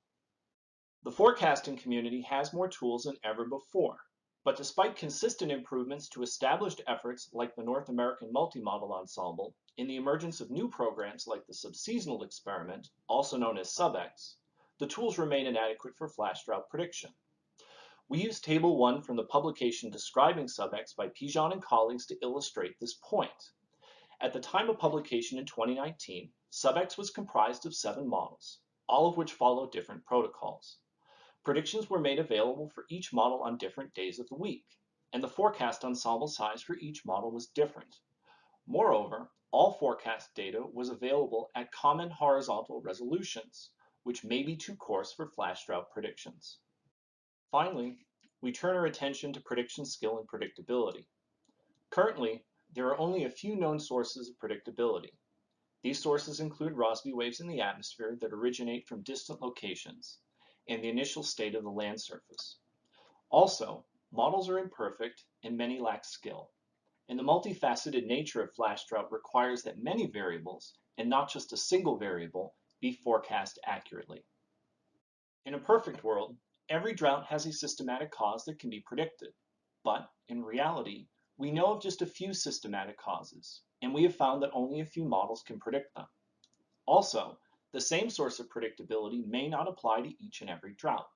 The forecasting community has more tools than ever before, but despite consistent improvements to established efforts like the North American Multi-Model Ensemble, in the emergence of new programs like the Subseasonal Experiment, also known as SubX, the tools remain inadequate for flash drought prediction. We use Table 1 from the publication describing SubX by Pigeon and colleagues to illustrate this point. At the time of publication in 2019, SubX was comprised of 7 models, all of which follow different protocols. Predictions were made available for each model on different days of the week, and the forecast ensemble size for each model was different. Moreover, all forecast data was available at common horizontal resolutions, which may be too coarse for flash drought predictions. Finally, we turn our attention to prediction skill and predictability. Currently, there are only a few known sources of predictability. These sources include Rossby waves in the atmosphere that originate from distant locations and the initial state of the land surface. Also, models are imperfect and many lack skill, and the multifaceted nature of flash drought requires that many variables, and not just a single variable, be forecast accurately. In a perfect world, every drought has a systematic cause that can be predicted, but in reality, we know of just a few systematic causes, and we have found that only a few models can predict them. Also, the same source of predictability may not apply to each and every drought,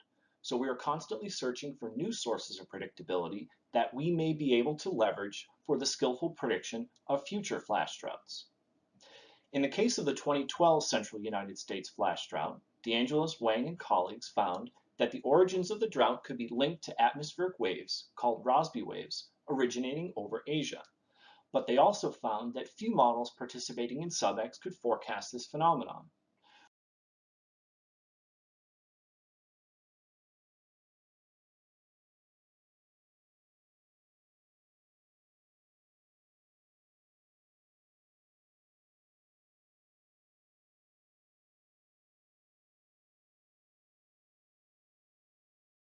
so we are constantly searching for new sources of predictability that we may be able to leverage for the skillful prediction of future flash droughts. In the case of the 2012 Central United States flash drought, DeAngelis, Wang, and colleagues found that the origins of the drought could be linked to atmospheric waves, called Rossby waves, originating over Asia. But they also found that few models participating in SubX could forecast this phenomenon.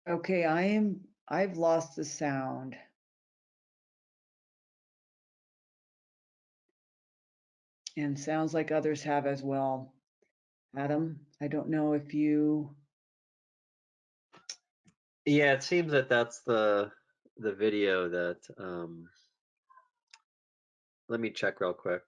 Okay, I've lost the sound. And sounds like others have as well. Adam, I don't know if you. Yeah, it seems that that's the video that. Let me check real quick.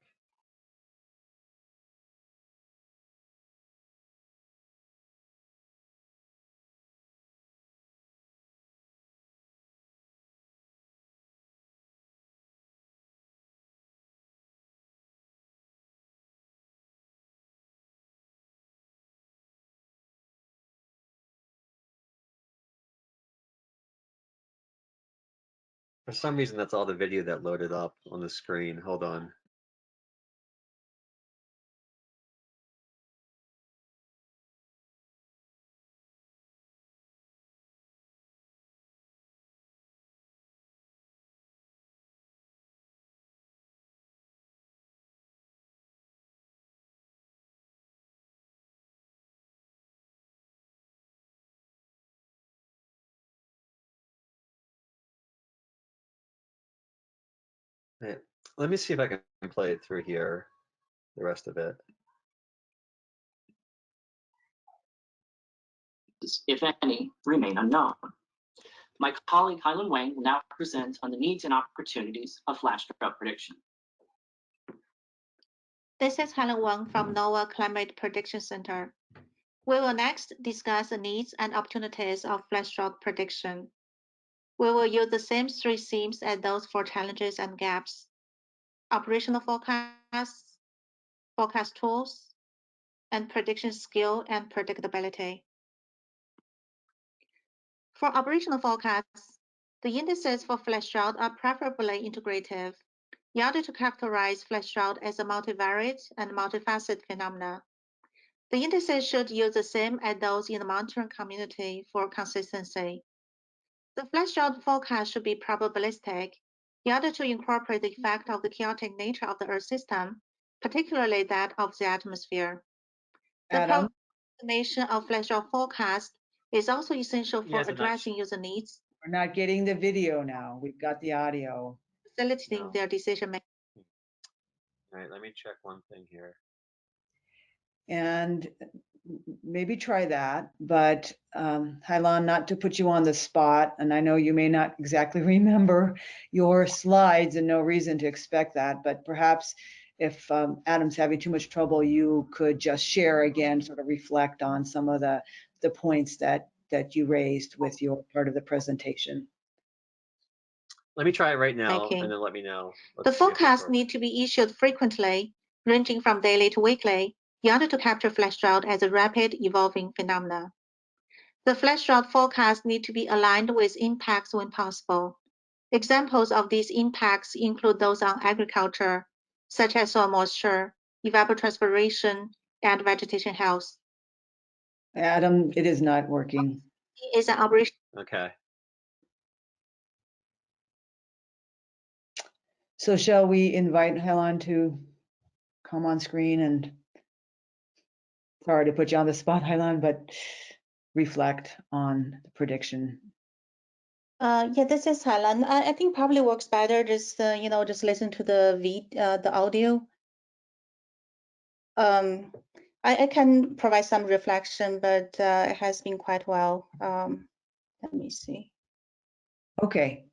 For some reason, that's all the video that loaded up on the screen. Hold on. Right. Let me see if I can play it through here, the rest of it. If any, remain unknown. My colleague Hailan Wang will now present on the needs and opportunities of flash drought prediction. This is Hailan Wang from NOAA Climate Prediction Center. We will next discuss the needs and opportunities of flash drought prediction. We will use the same three themes as those for challenges and gaps: operational forecasts, forecast tools, and prediction skill and predictability. For operational forecasts, the indices for flash drought are preferably integrative in order to characterize flash drought as a multivariate and multifaceted phenomena. The indices should use the same as those in the monitoring community for consistency. The flash drought forecast should be probabilistic in order to incorporate the effect of the chaotic nature of the Earth system, particularly that of the atmosphere. The Adam, approximation of flash drought forecast is also essential for Yes, I'm not addressing user needs, we're not getting the video now. We've got the audio. facilitating No. their decision making. All right, let me check one thing here. And maybe try that, but Hailan, not to put you on the spot, and I know you may not exactly remember your slides and no reason to expect that, but perhaps if Adam's having too much trouble, you could just share again, sort of reflect on some of the points that you raised with your part of the presentation. Let me try it right now, Making. and then let me know. The Let's see if it forecasts works. need to be issued frequently, ranging from daily to weekly, in order to capture flash drought as a rapid evolving phenomena. The flash drought forecasts need to be aligned with impacts when possible. Examples of these impacts include those on agriculture, such as soil moisture, evapotranspiration, and vegetation health. Adam, it is not working. Is an operation. Okay. So shall we invite Helen to come on screen and, sorry to put you on the spot, Helen, but reflect on the prediction. Yeah, this is Helen. I think probably works better just just listen to the audio. I can provide some reflection, but it has been quite well. Let me see. Okay.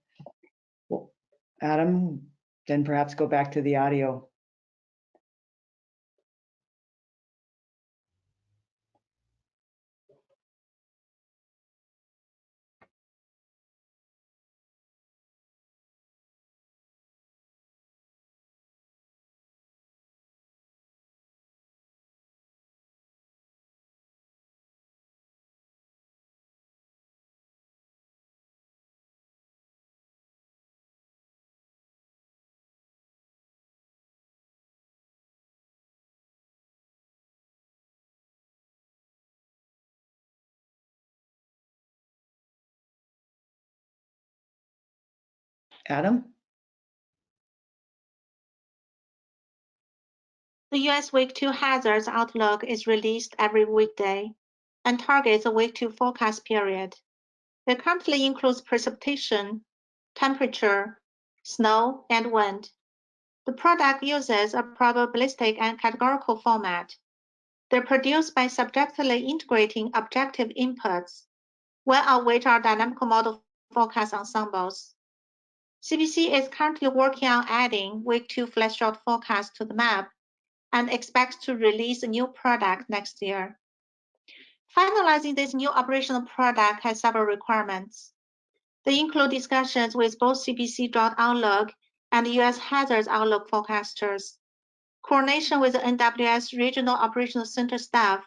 Well, Adam, then perhaps go back to the audio. Adam? The US Week 2 Hazards Outlook is released every weekday and targets a Week 2 forecast period. It currently includes precipitation, temperature, snow, and wind. The product uses a probabilistic and categorical format. They're produced by subjectively integrating objective inputs, one of which are dynamical model forecast ensembles. CBC is currently working on adding Week 2 flash drought forecast to the map and expects to release a new product next year. Finalizing this new operational product has several requirements. They include discussions with both CBC Drought Outlook and US Hazards Outlook forecasters, coordination with the NWS Regional Operational Center staff,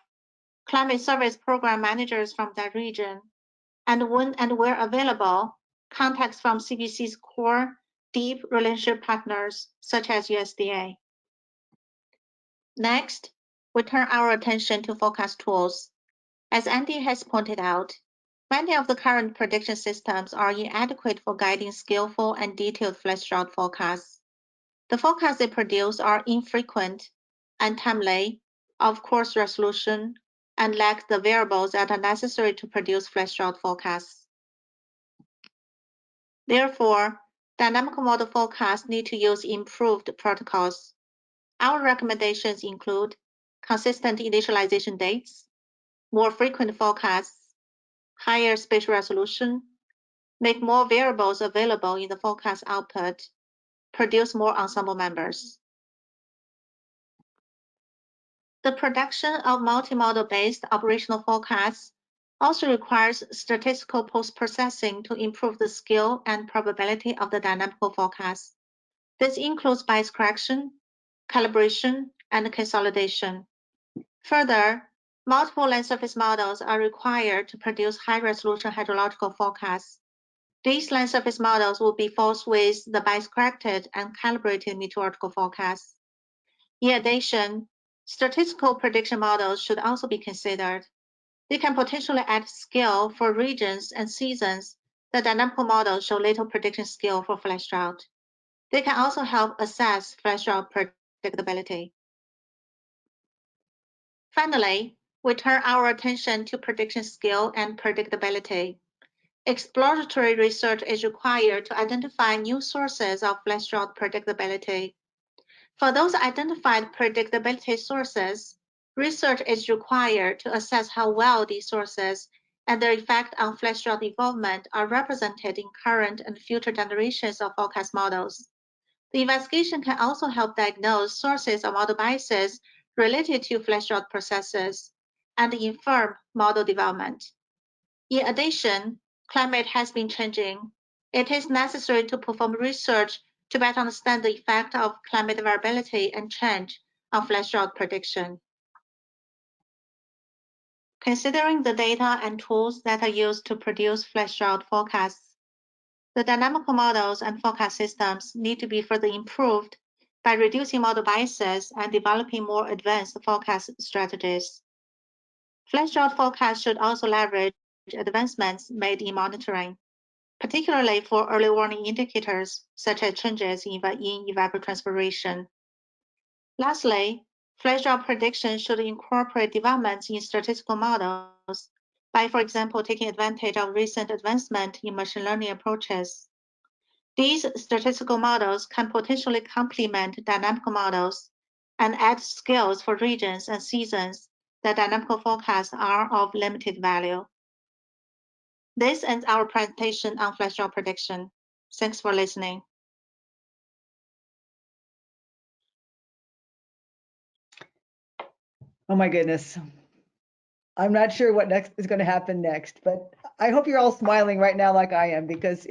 climate service program managers from that region, and when and where available, contacts from CBC's core deep relationship partners, such as USDA. Next, we turn our attention to forecast tools. As Andy has pointed out, many of the current prediction systems are inadequate for guiding skillful and detailed flash drought forecasts. The forecasts they produce are infrequent, untimely, of coarse resolution, and lack the variables that are necessary to produce flash drought forecasts. Therefore, dynamical model forecasts need to use improved protocols. Our recommendations include consistent initialization dates, more frequent forecasts, higher spatial resolution, make more variables available in the forecast output, produce more ensemble members. The production of multi-model-based operational forecasts also requires statistical post-processing to improve the skill and probability of the dynamical forecast. This includes bias correction, calibration, and consolidation. Further, multiple land surface models are required to produce high-resolution hydrological forecasts. These land surface models will be forced with the bias-corrected and calibrated meteorological forecasts. In addition, statistical prediction models should also be considered. They can potentially add skill for regions and seasons that dynamical models show little prediction skill for flash drought. They can also help assess flash drought predictability. Finally, we turn our attention to prediction skill and predictability. Exploratory research is required to identify new sources of flash drought predictability. For those identified predictability sources, research is required to assess how well these sources and their effect on flash drought involvement are represented in current and future generations of forecast models. The investigation can also help diagnose sources of model biases related to flash drought processes and inform model development. In addition, climate has been changing. It is necessary to perform research to better understand the effect of climate variability and change on flash drought prediction. Considering the data and tools that are used to produce flash drought forecasts, the dynamical models and forecast systems need to be further improved by reducing model biases and developing more advanced forecast strategies. Flash drought forecasts should also leverage advancements made in monitoring, particularly for early warning indicators, such as changes in evapotranspiration. Lastly, flash drought prediction should incorporate developments in statistical models by, for example, taking advantage of recent advancement in machine learning approaches. These statistical models can potentially complement dynamical models and add skills for regions and seasons that dynamical forecasts are of limited value. This ends our presentation on flash drought prediction. Thanks for listening. Oh my goodness. I'm not sure what next is going to happen next, but I hope you're all smiling right now like I am, because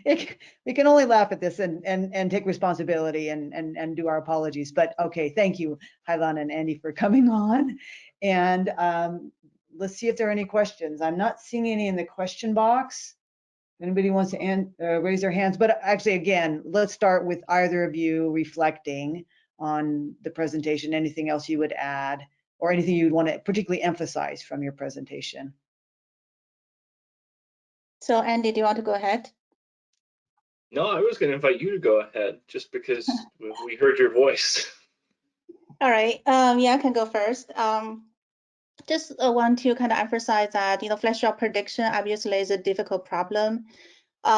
we can only laugh at this and take responsibility and do our apologies. But okay, thank you, Hailan and Andy, for coming on. And let's see if there are any questions. I'm not seeing any in the question box. Anybody wants to raise their hands? But actually, again, let's start with either of you reflecting on the presentation. Anything else you would add, or anything you'd want to particularly emphasize from your presentation? So Andy, do you want to go ahead? No, I was going to invite you to go ahead just because we heard your voice. All right. Yeah, I can go first. Just want to kind of emphasize that, flash drought prediction obviously is a difficult problem.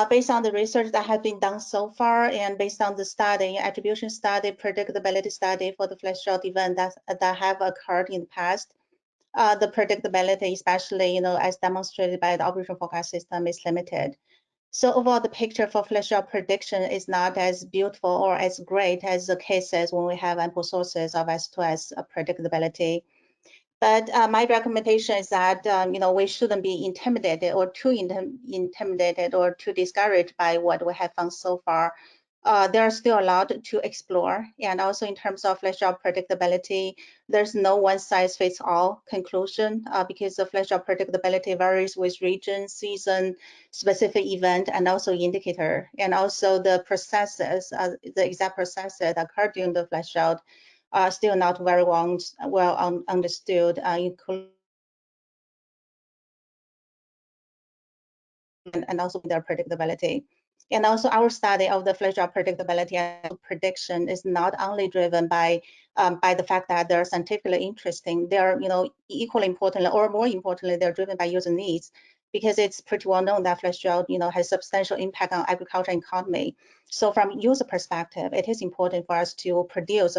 Based on the research that has been done so far, and based on the study, attribution study, predictability study for the flash drought event that have occurred in the past, the predictability, especially, as demonstrated by the operational forecast system, is limited. So overall, the picture for flash drought prediction is not as beautiful or as great as the cases when we have ample sources of S2S predictability. But my recommendation is that we shouldn't be intimidated or too intimidated or too discouraged by what we have found so far. There are still a lot to explore, and also in terms of flash drought predictability, there's no one-size-fits-all conclusion because the flash drought predictability varies with region, season, specific event, and also indicator, and also the processes, the exact processes that occur during the flash drought are still not very well understood, including and also their predictability. And also our study of the flash drought predictability and prediction is not only driven by the fact that they're scientifically interesting, they're equally importantly or more importantly, they're driven by user needs, because it's pretty well known that flash drought has substantial impact on agriculture and economy. So from user perspective, it is important for us to produce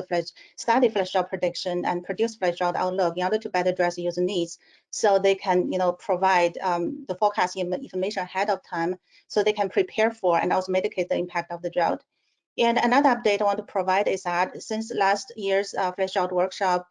study flash drought prediction and produce flash drought outlook in order to better address user needs, so they can provide the forecast information ahead of time, so they can prepare for and also mitigate the impact of the drought. And another update I want to provide is that since last year's flash drought workshop,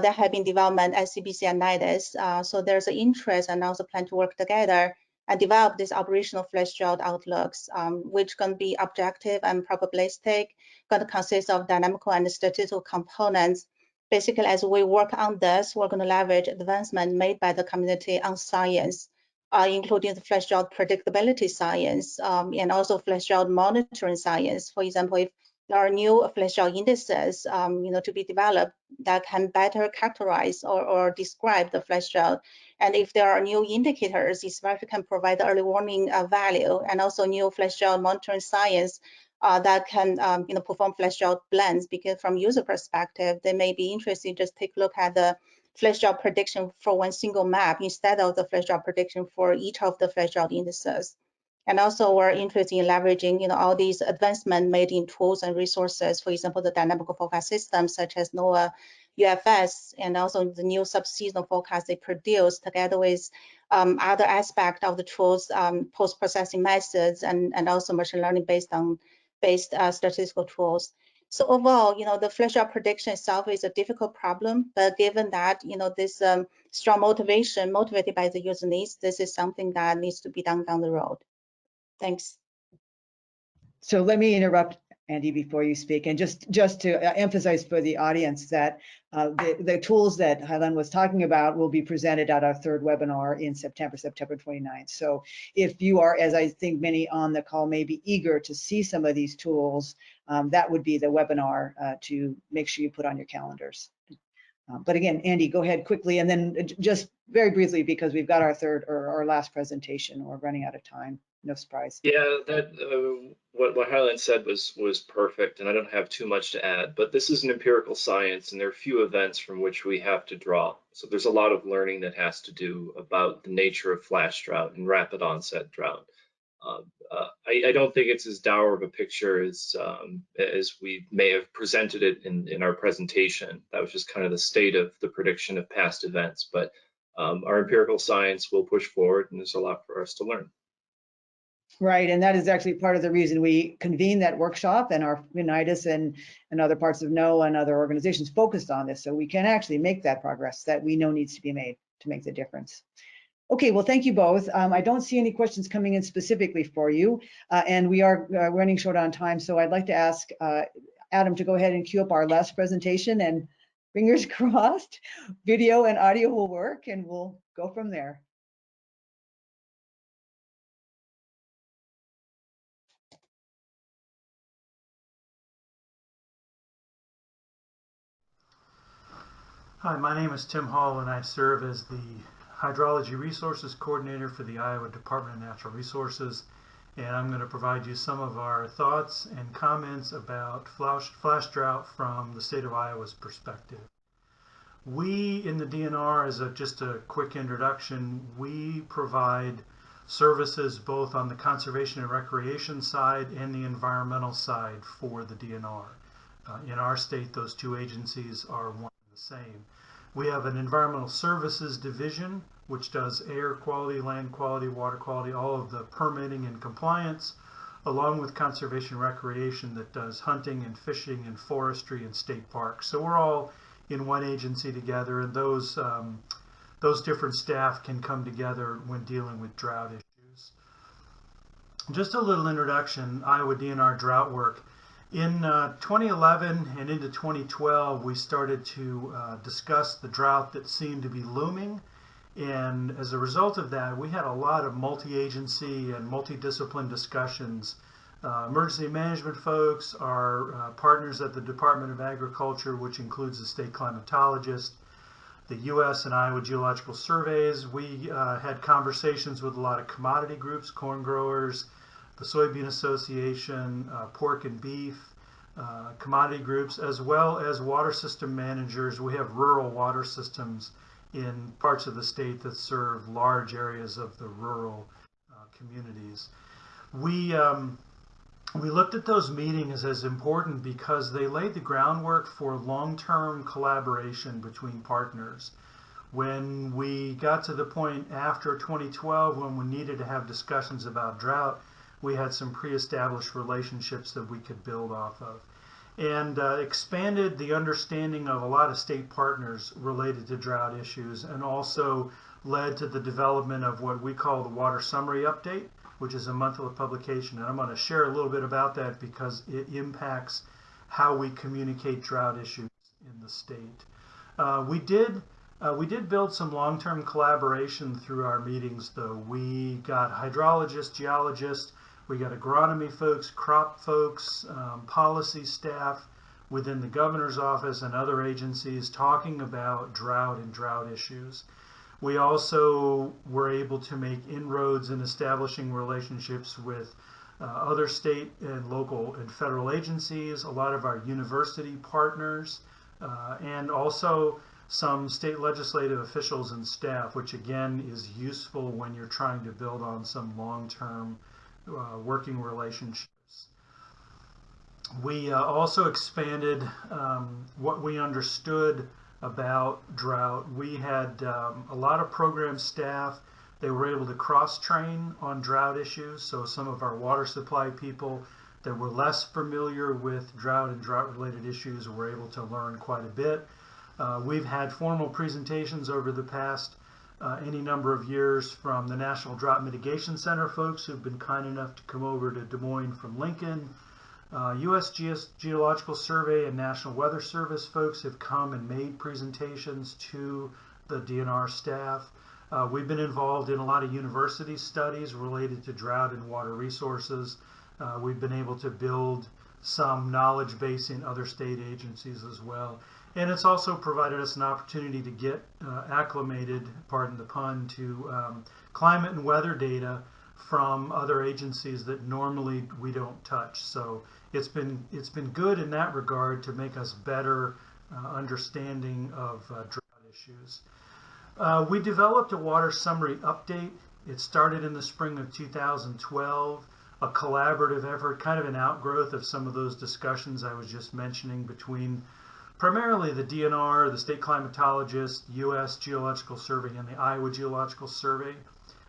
there have been development at CBC and NIDIS. So there's an interest and also plan to work together and develop these operational flash drought outlooks, which can be objective and probabilistic, going to consist of dynamical and statistical components. Basically, as we work on this, we're going to leverage advancement made by the community on science, including the flash drought predictability science, and also flash drought monitoring science. For example, if there are new flash drought indices, to be developed that can better characterize or describe the flash drought, and if there are new indicators, especially can provide the early warning value, and also new flash drought monitoring science that can perform flash drought blends, because from user perspective, they may be interested just take a look at the flash drought prediction for one single map instead of the flash drought prediction for each of the flash drought indices. And also we're interested in leveraging all these advancements made in tools and resources, for example, the dynamical forecast systems such as NOAA UFS, and also the new subseasonal forecast they produce together with other aspects of the tools, post-processing methods, and also machine learning based statistical tools. So overall, the flash drought prediction itself is a difficult problem, but given that, this strong motivated by the user needs, this is something that needs to be done down the road. Thanks. So let me interrupt, Andy, before you speak, and just to emphasize for the audience that the tools that Hailan was talking about will be presented at our third webinar in September 29th. So if you are, as I think many on the call may be eager to see some of these tools, that would be the webinar to make sure you put on your calendars. But again, Andy, go ahead quickly, and then just very briefly, because we've got our third or our last presentation, we're running out of time. no surprise. Yeah, that what Highland said was perfect, and I don't have too much to add. But this is an empirical science, and there are few events from which we have to draw. So there's a lot of learning that has to do about the nature of flash drought and rapid onset drought. I don't think it's as dour of a picture as we may have presented it in our presentation. That was just kind of the state of the prediction of past events. But our empirical science will push forward, and there's a lot for us to learn. Right, and that is actually part of the reason we convened that workshop, and our NIDIS and other parts of NOAA and other organizations focused on this, so we can actually make that progress that we know needs to be made to make the difference. Okay, well, thank you both. I don't see any questions coming in specifically for you, and we are running short on time, so I'd like to ask Adam to go ahead and queue up our last presentation, and fingers crossed, video and audio will work, and we'll go from there. Hi, my name is Tim Hall, and I serve as the Hydrology Resources Coordinator for the Iowa Department of Natural Resources, and I'm going to provide you some of our thoughts and comments about flash drought from the state of Iowa's perspective. We in the DNR, as just a quick introduction, we provide services both on the conservation and recreation side and the environmental side for the DNR. In our state, those two agencies are one and the same. We have an environmental services division, which does air quality, land quality, water quality, all of the permitting and compliance, along with conservation and recreation that does hunting and fishing and forestry and state parks. So we're all in one agency together, and those different staff can come together when dealing with drought issues. Just a little introduction, Iowa DNR drought work. In 2011 and into 2012, we started to discuss the drought that seemed to be looming. And as a result of that, we had a lot of multi-agency and multidiscipline discussions. Emergency management folks, our partners at the Department of Agriculture, which includes the state climatologist, the U.S. and Iowa Geological Surveys. We had conversations with a lot of commodity groups, corn growers, the Soybean Association, pork and beef, commodity groups, as well as water system managers. We have rural water systems in parts of the state that serve large areas of the rural communities. We looked at those meetings as important because they laid the groundwork for long-term collaboration between partners. When we got to the point after 2012 when we needed to have discussions about drought, we had some pre-established relationships that we could build off of, and expanded the understanding of a lot of state partners related to drought issues, and also led to the development of what we call the Water Summary Update, which is a monthly publication. And I'm going to share a little bit about that because it impacts how we communicate drought issues in the state. We did build some long-term collaboration through our meetings, though. We got hydrologists, geologists, we got agronomy folks, crop folks, policy staff within the governor's office and other agencies talking about drought and drought issues. We also were able to make inroads in establishing relationships with other state and local and federal agencies, a lot of our university partners, and also some state legislative officials and staff, which again is useful when you're trying to build on some long-term working relationships. We also expanded what we understood about drought. We had a lot of program staff. They were able to cross-train on drought issues, so some of our water supply people that were less familiar with drought and drought-related issues were able to learn quite a bit. We've had formal presentations over the past any number of years from the National Drought Mitigation Center folks who've been kind enough to come over to Des Moines from Lincoln. U.S. Geological Survey and National Weather Service folks have come and made presentations to the DNR staff. We've been involved in a lot of university studies related to drought and water resources. We've been able to build some knowledge base in other state agencies as well. And it's also provided us an opportunity to get acclimated, pardon the pun, to climate and weather data from other agencies that normally we don't touch. So it's been good in that regard to make us better understanding of drought issues. We developed a water summary update. It started in the spring of 2012, a collaborative effort, kind of an outgrowth of some of those discussions I was just mentioning between primarily the DNR, the state climatologist, U.S. Geological Survey, and the Iowa Geological Survey.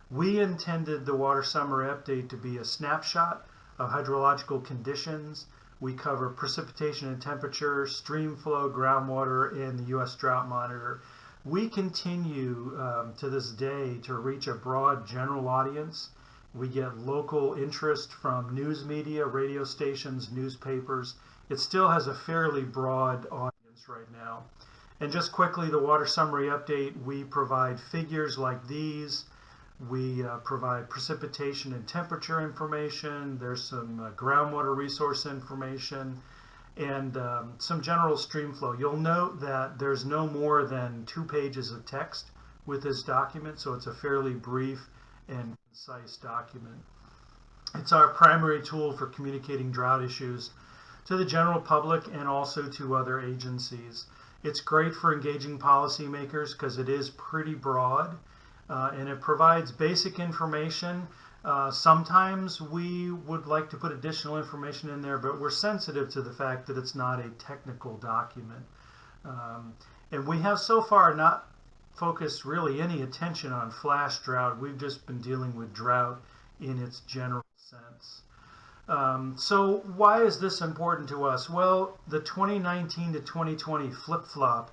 We intended the water summary update to be a snapshot of hydrological conditions. We cover precipitation and temperature, stream flow, groundwater, and the U.S. Drought Monitor. We continue to this day to reach a broad general audience. We get local interest from news media, radio stations, newspapers. It still has a fairly broad audience right now. And just quickly, the water summary update, we provide figures like these. We provide precipitation and temperature information. There's some groundwater resource information and some general stream flow. You'll note that there's no more than 2 pages of text with this document, so it's a fairly brief and concise document. It's our primary tool for communicating drought issues to the general public and also to other agencies. It's great for engaging policymakers because it is pretty broad and it provides basic information. Sometimes we would like to put additional information in there, but we're sensitive to the fact that it's not a technical document. And we have so far not focused really any attention on flash drought. We've just been dealing with drought in its general sense. So why is this important to us? Well, the 2019 to 2020 flip-flop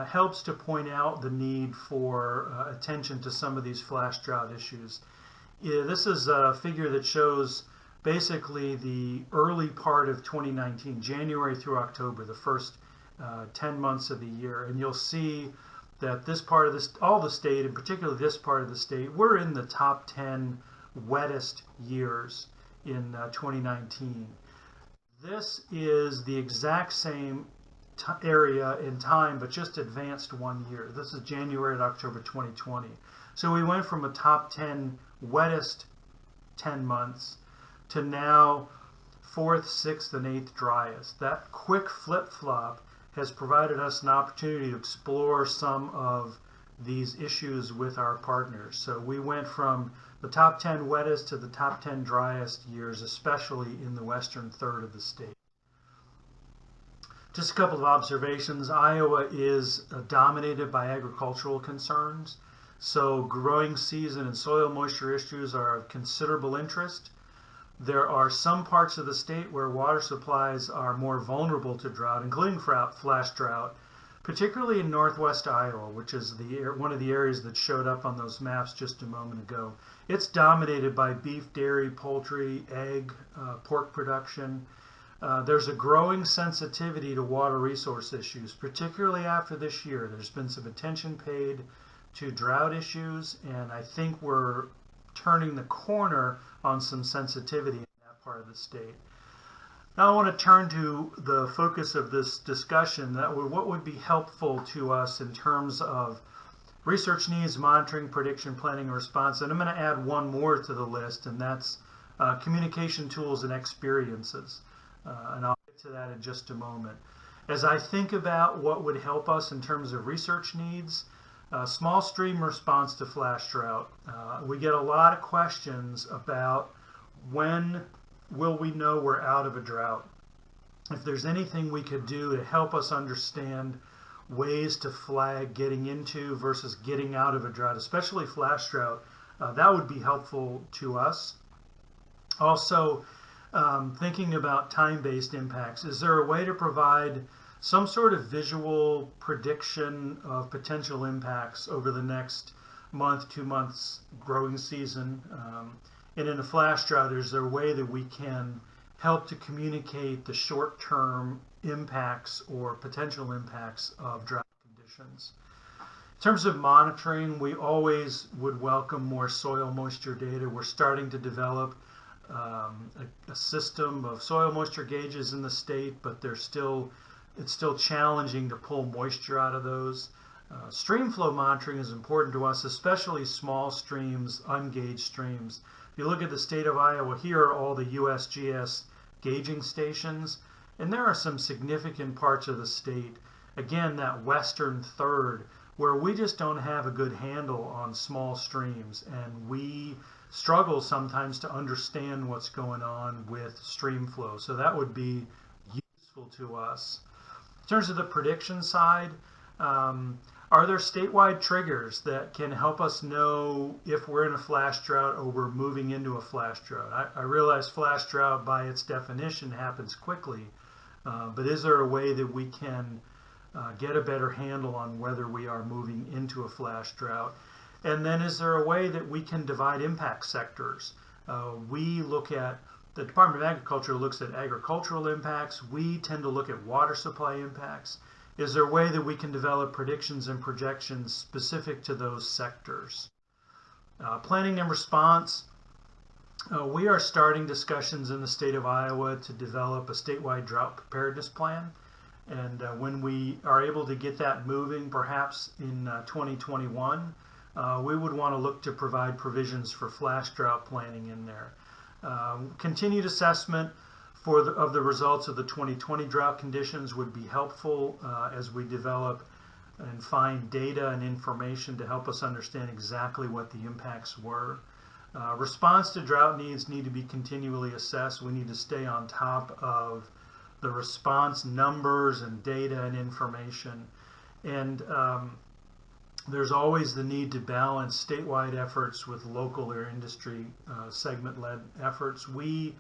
helps to point out the need for attention to some of these flash drought issues. This is a figure that shows basically the early part of 2019, January through October, the first 10 months of the year. And you'll see that this part of all the state, and particularly this part of the state, we're in the top 10 wettest years in 2019. This is the exact same area in time, but just advanced 1 year. This is January to October 2020. So we went from a top 10 wettest 10 months to now 4th, 6th, and 8th driest. That quick flip-flop has provided us an opportunity to explore some of these issues with our partners. So we went from the top 10 wettest to the top 10 driest years, especially in the western third of the state. Just a couple of observations. Iowa is dominated by agricultural concerns. So growing season and soil moisture issues are of considerable interest. There are some parts of the state where water supplies are more vulnerable to drought, including flash drought, particularly in northwest Iowa, which is one of the areas that showed up on those maps just a moment ago. It's dominated by beef, dairy, poultry, egg, pork production. There's a growing sensitivity to water resource issues, particularly after this year. There's been some attention paid to drought issues, and I think we're turning the corner on some sensitivity in that part of the state. Now I want to turn to the focus of this discussion, what would be helpful to us in terms of research needs, monitoring, prediction, planning, and response. And I'm going to add one more to the list, and that's communication tools and experiences. And I'll get to that in just a moment. As I think about what would help us in terms of research needs, small stream response to flash drought. We get a lot of questions about when will we know we're out of a drought. If there's anything we could do to help us understand ways to flag getting into versus getting out of a drought, especially flash drought, that would be helpful to us. Also, thinking about time-based impacts, is there a way to provide some sort of visual prediction of potential impacts over the next month, 2 months growing season? And in a flash drought, is there a way that we can help to communicate the short-term impacts or potential impacts of drought conditions? In terms of monitoring, we always would welcome more soil moisture data. We're starting to develop a system of soil moisture gauges in the state, but it's still challenging to pull moisture out of those. Stream flow monitoring is important to us, especially small streams, ungauged streams. If you look at the state of Iowa, here are all the USGS gauging stations, and there are some significant parts of the state, again, that western third, where we just don't have a good handle on small streams, and we struggle sometimes to understand what's going on with stream flow. So that would be useful to us. In terms of the prediction side, are there statewide triggers that can help us know if we're in a flash drought or we're moving into a flash drought? I realize flash drought by its definition happens quickly, but is there a way that we can get a better handle on whether we are moving into a flash drought? And then is there a way that we can divide impact sectors? The Department of Agriculture looks at agricultural impacts. We tend to look at water supply impacts. Is there a way that we can develop predictions and projections specific to those sectors? Planning and response. We are starting discussions in the state of Iowa to develop a statewide drought preparedness plan. And when we are able to get that moving, perhaps in 2021, we would want to look to provide provisions for flash drought planning in there. Continued assessment of the results of the 2020 drought conditions would be helpful as we develop and find data and information to help us understand exactly what the impacts were. Response to drought needs need to be continually assessed. We need to stay on top of the response numbers and data and information. And there's always the need to balance statewide efforts with local or industry segment-led efforts. We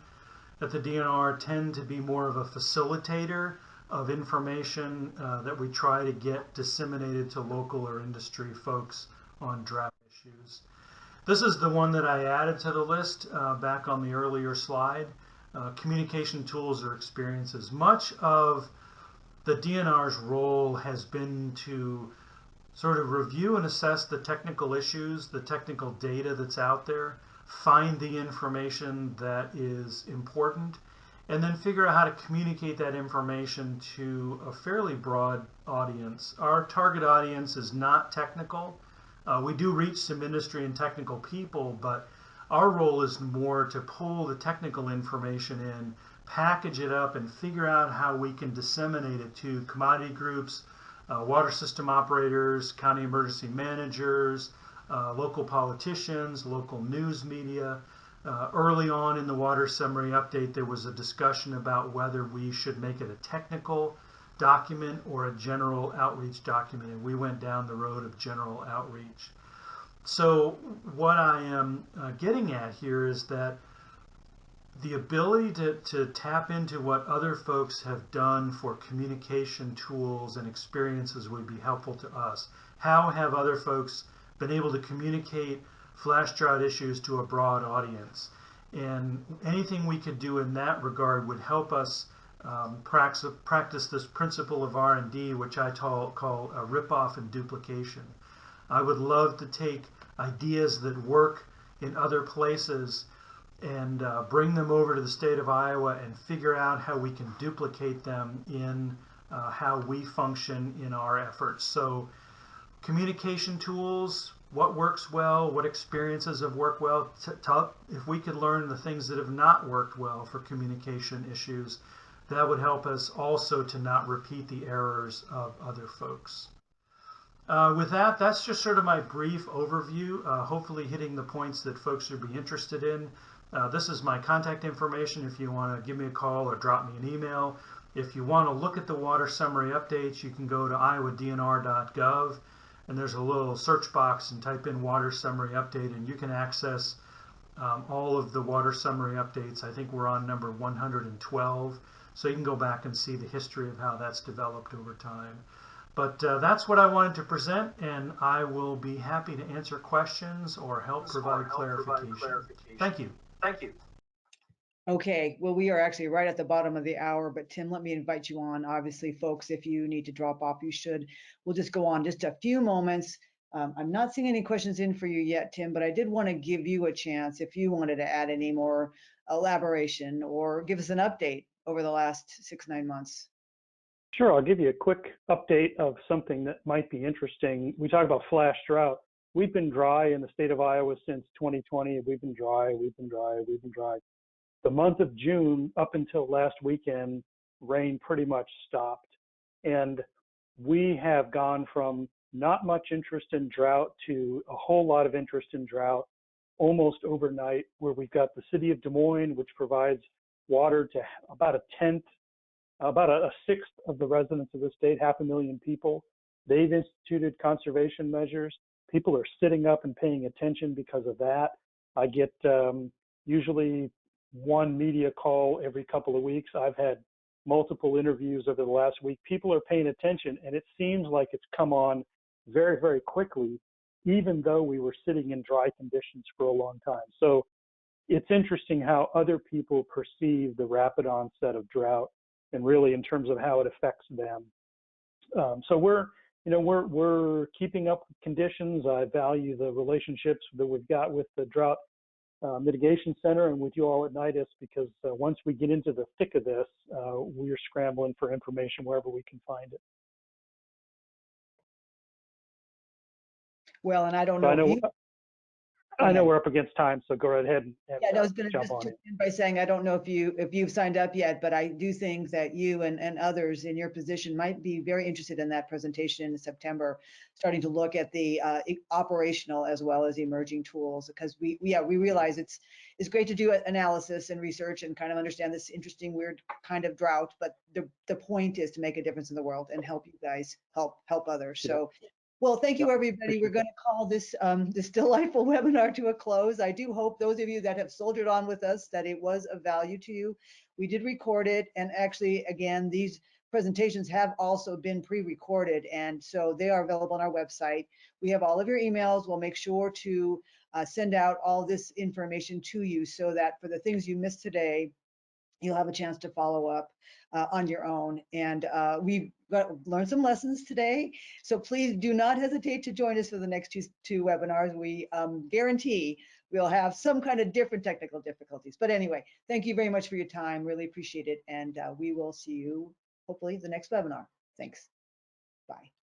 at the DNR tend to be more of a facilitator of information that we try to get disseminated to local or industry folks on drought issues. This is the one that I added to the list back on the earlier slide. Communication tools or experiences. Much of the DNR's role has been to sort of review and assess the technical issues, the technical data that's out there, find the information that is important, and then figure out how to communicate that information to a fairly broad audience. Our target audience is not technical. We do reach some industry and technical people, but our role is more to pull the technical information in, package it up, and figure out how we can disseminate it to commodity groups, water system operators, county emergency managers, local politicians, local news media. Early on in the water summary update, there was a discussion about whether we should make it a technical document or a general outreach document, and we went down the road of general outreach. So what I am getting at here is that the ability to tap into what other folks have done for communication tools and experiences would be helpful to us. How have other folks been able to communicate flash drought issues to a broad audience? And anything we could do in that regard would help us practice this principle of R&D, which I call a rip-off and duplication. I would love to take ideas that work in other places and bring them over to the state of Iowa and figure out how we can duplicate them in how we function in our efforts. So communication tools, what works well, what experiences have worked well. If we could learn the things that have not worked well for communication issues, that would help us also to not repeat the errors of other folks. With that, that's just sort of my brief overview, hopefully hitting the points that folks would be interested in. This is my contact information if you want to give me a call or drop me an email. If you want to look at the water summary updates, you can go to iowadnr.gov, and there's a little search box and type in water summary update, and you can access all of the water summary updates. I think we're on number 112, so you can go back and see the history of how that's developed over time. But that's what I wanted to present, and I will be happy to answer questions or help provide clarification. Thank you. Okay, well, we are actually right at the bottom of the hour, but Tim, let me invite you on. Obviously, folks, if you need to drop off, you should. We'll just go on just a few moments. I'm not seeing any questions in for you yet, Tim, but I did want to give you a chance if you wanted to add any more elaboration or give us an update over the last 6-9 months. Sure, I'll give you a quick update of something that might be interesting. We talk about flash drought. we've been dry in the state of Iowa since 2020. We've been dry, we've been dry, we've been dry. The month of June up until last weekend, rain pretty much stopped. And we have gone from not much interest in drought to a whole lot of interest in drought almost overnight, where we've got the city of Des Moines, which provides water to about a sixth of the residents of the state, 500,000 people. They've instituted conservation measures. People are sitting up and paying attention because of that. I get usually one media call every couple of weeks. I've had multiple interviews over the last week. People are paying attention, and it seems like it's come on very, very quickly, even though we were sitting in dry conditions for a long time. So it's interesting how other people perceive the rapid onset of drought, and really in terms of how it affects them. So we're keeping up with conditions. I value the relationships that we've got with the Drought Mitigation Center and with you all at NIDIS, because once we get into the thick of this, we're scrambling for information wherever we can find it. Well, and I don't know. I know we're up against time, so go right ahead and I was going to jump just on chip it. in by saying I don't know if you've signed up yet, but I do think that you and others in your position might be very interested in that presentation in September, starting to look at the operational as well as emerging tools, because we realize it's great to do analysis and research and kind of understand this interesting weird kind of drought, but the point is to make a difference in the world and help you guys help others. Yeah. So. Well, thank you, everybody. We're going to call this delightful webinar to a close. I do hope those of you that have soldiered on with us, that it was of value to you. We did record it, and actually, again, these presentations have also been pre-recorded, and so they are available on our website. We have all of your emails. We'll make sure to send out all this information to you, so that for the things you missed today, you'll have a chance to follow up on your own. And we've learned some lessons today. So please do not hesitate to join us for the next two webinars. We guarantee we'll have some kind of different technical difficulties. But anyway, thank you very much for your time. Really appreciate it. And we will see you hopefully the next webinar. Thanks. Bye.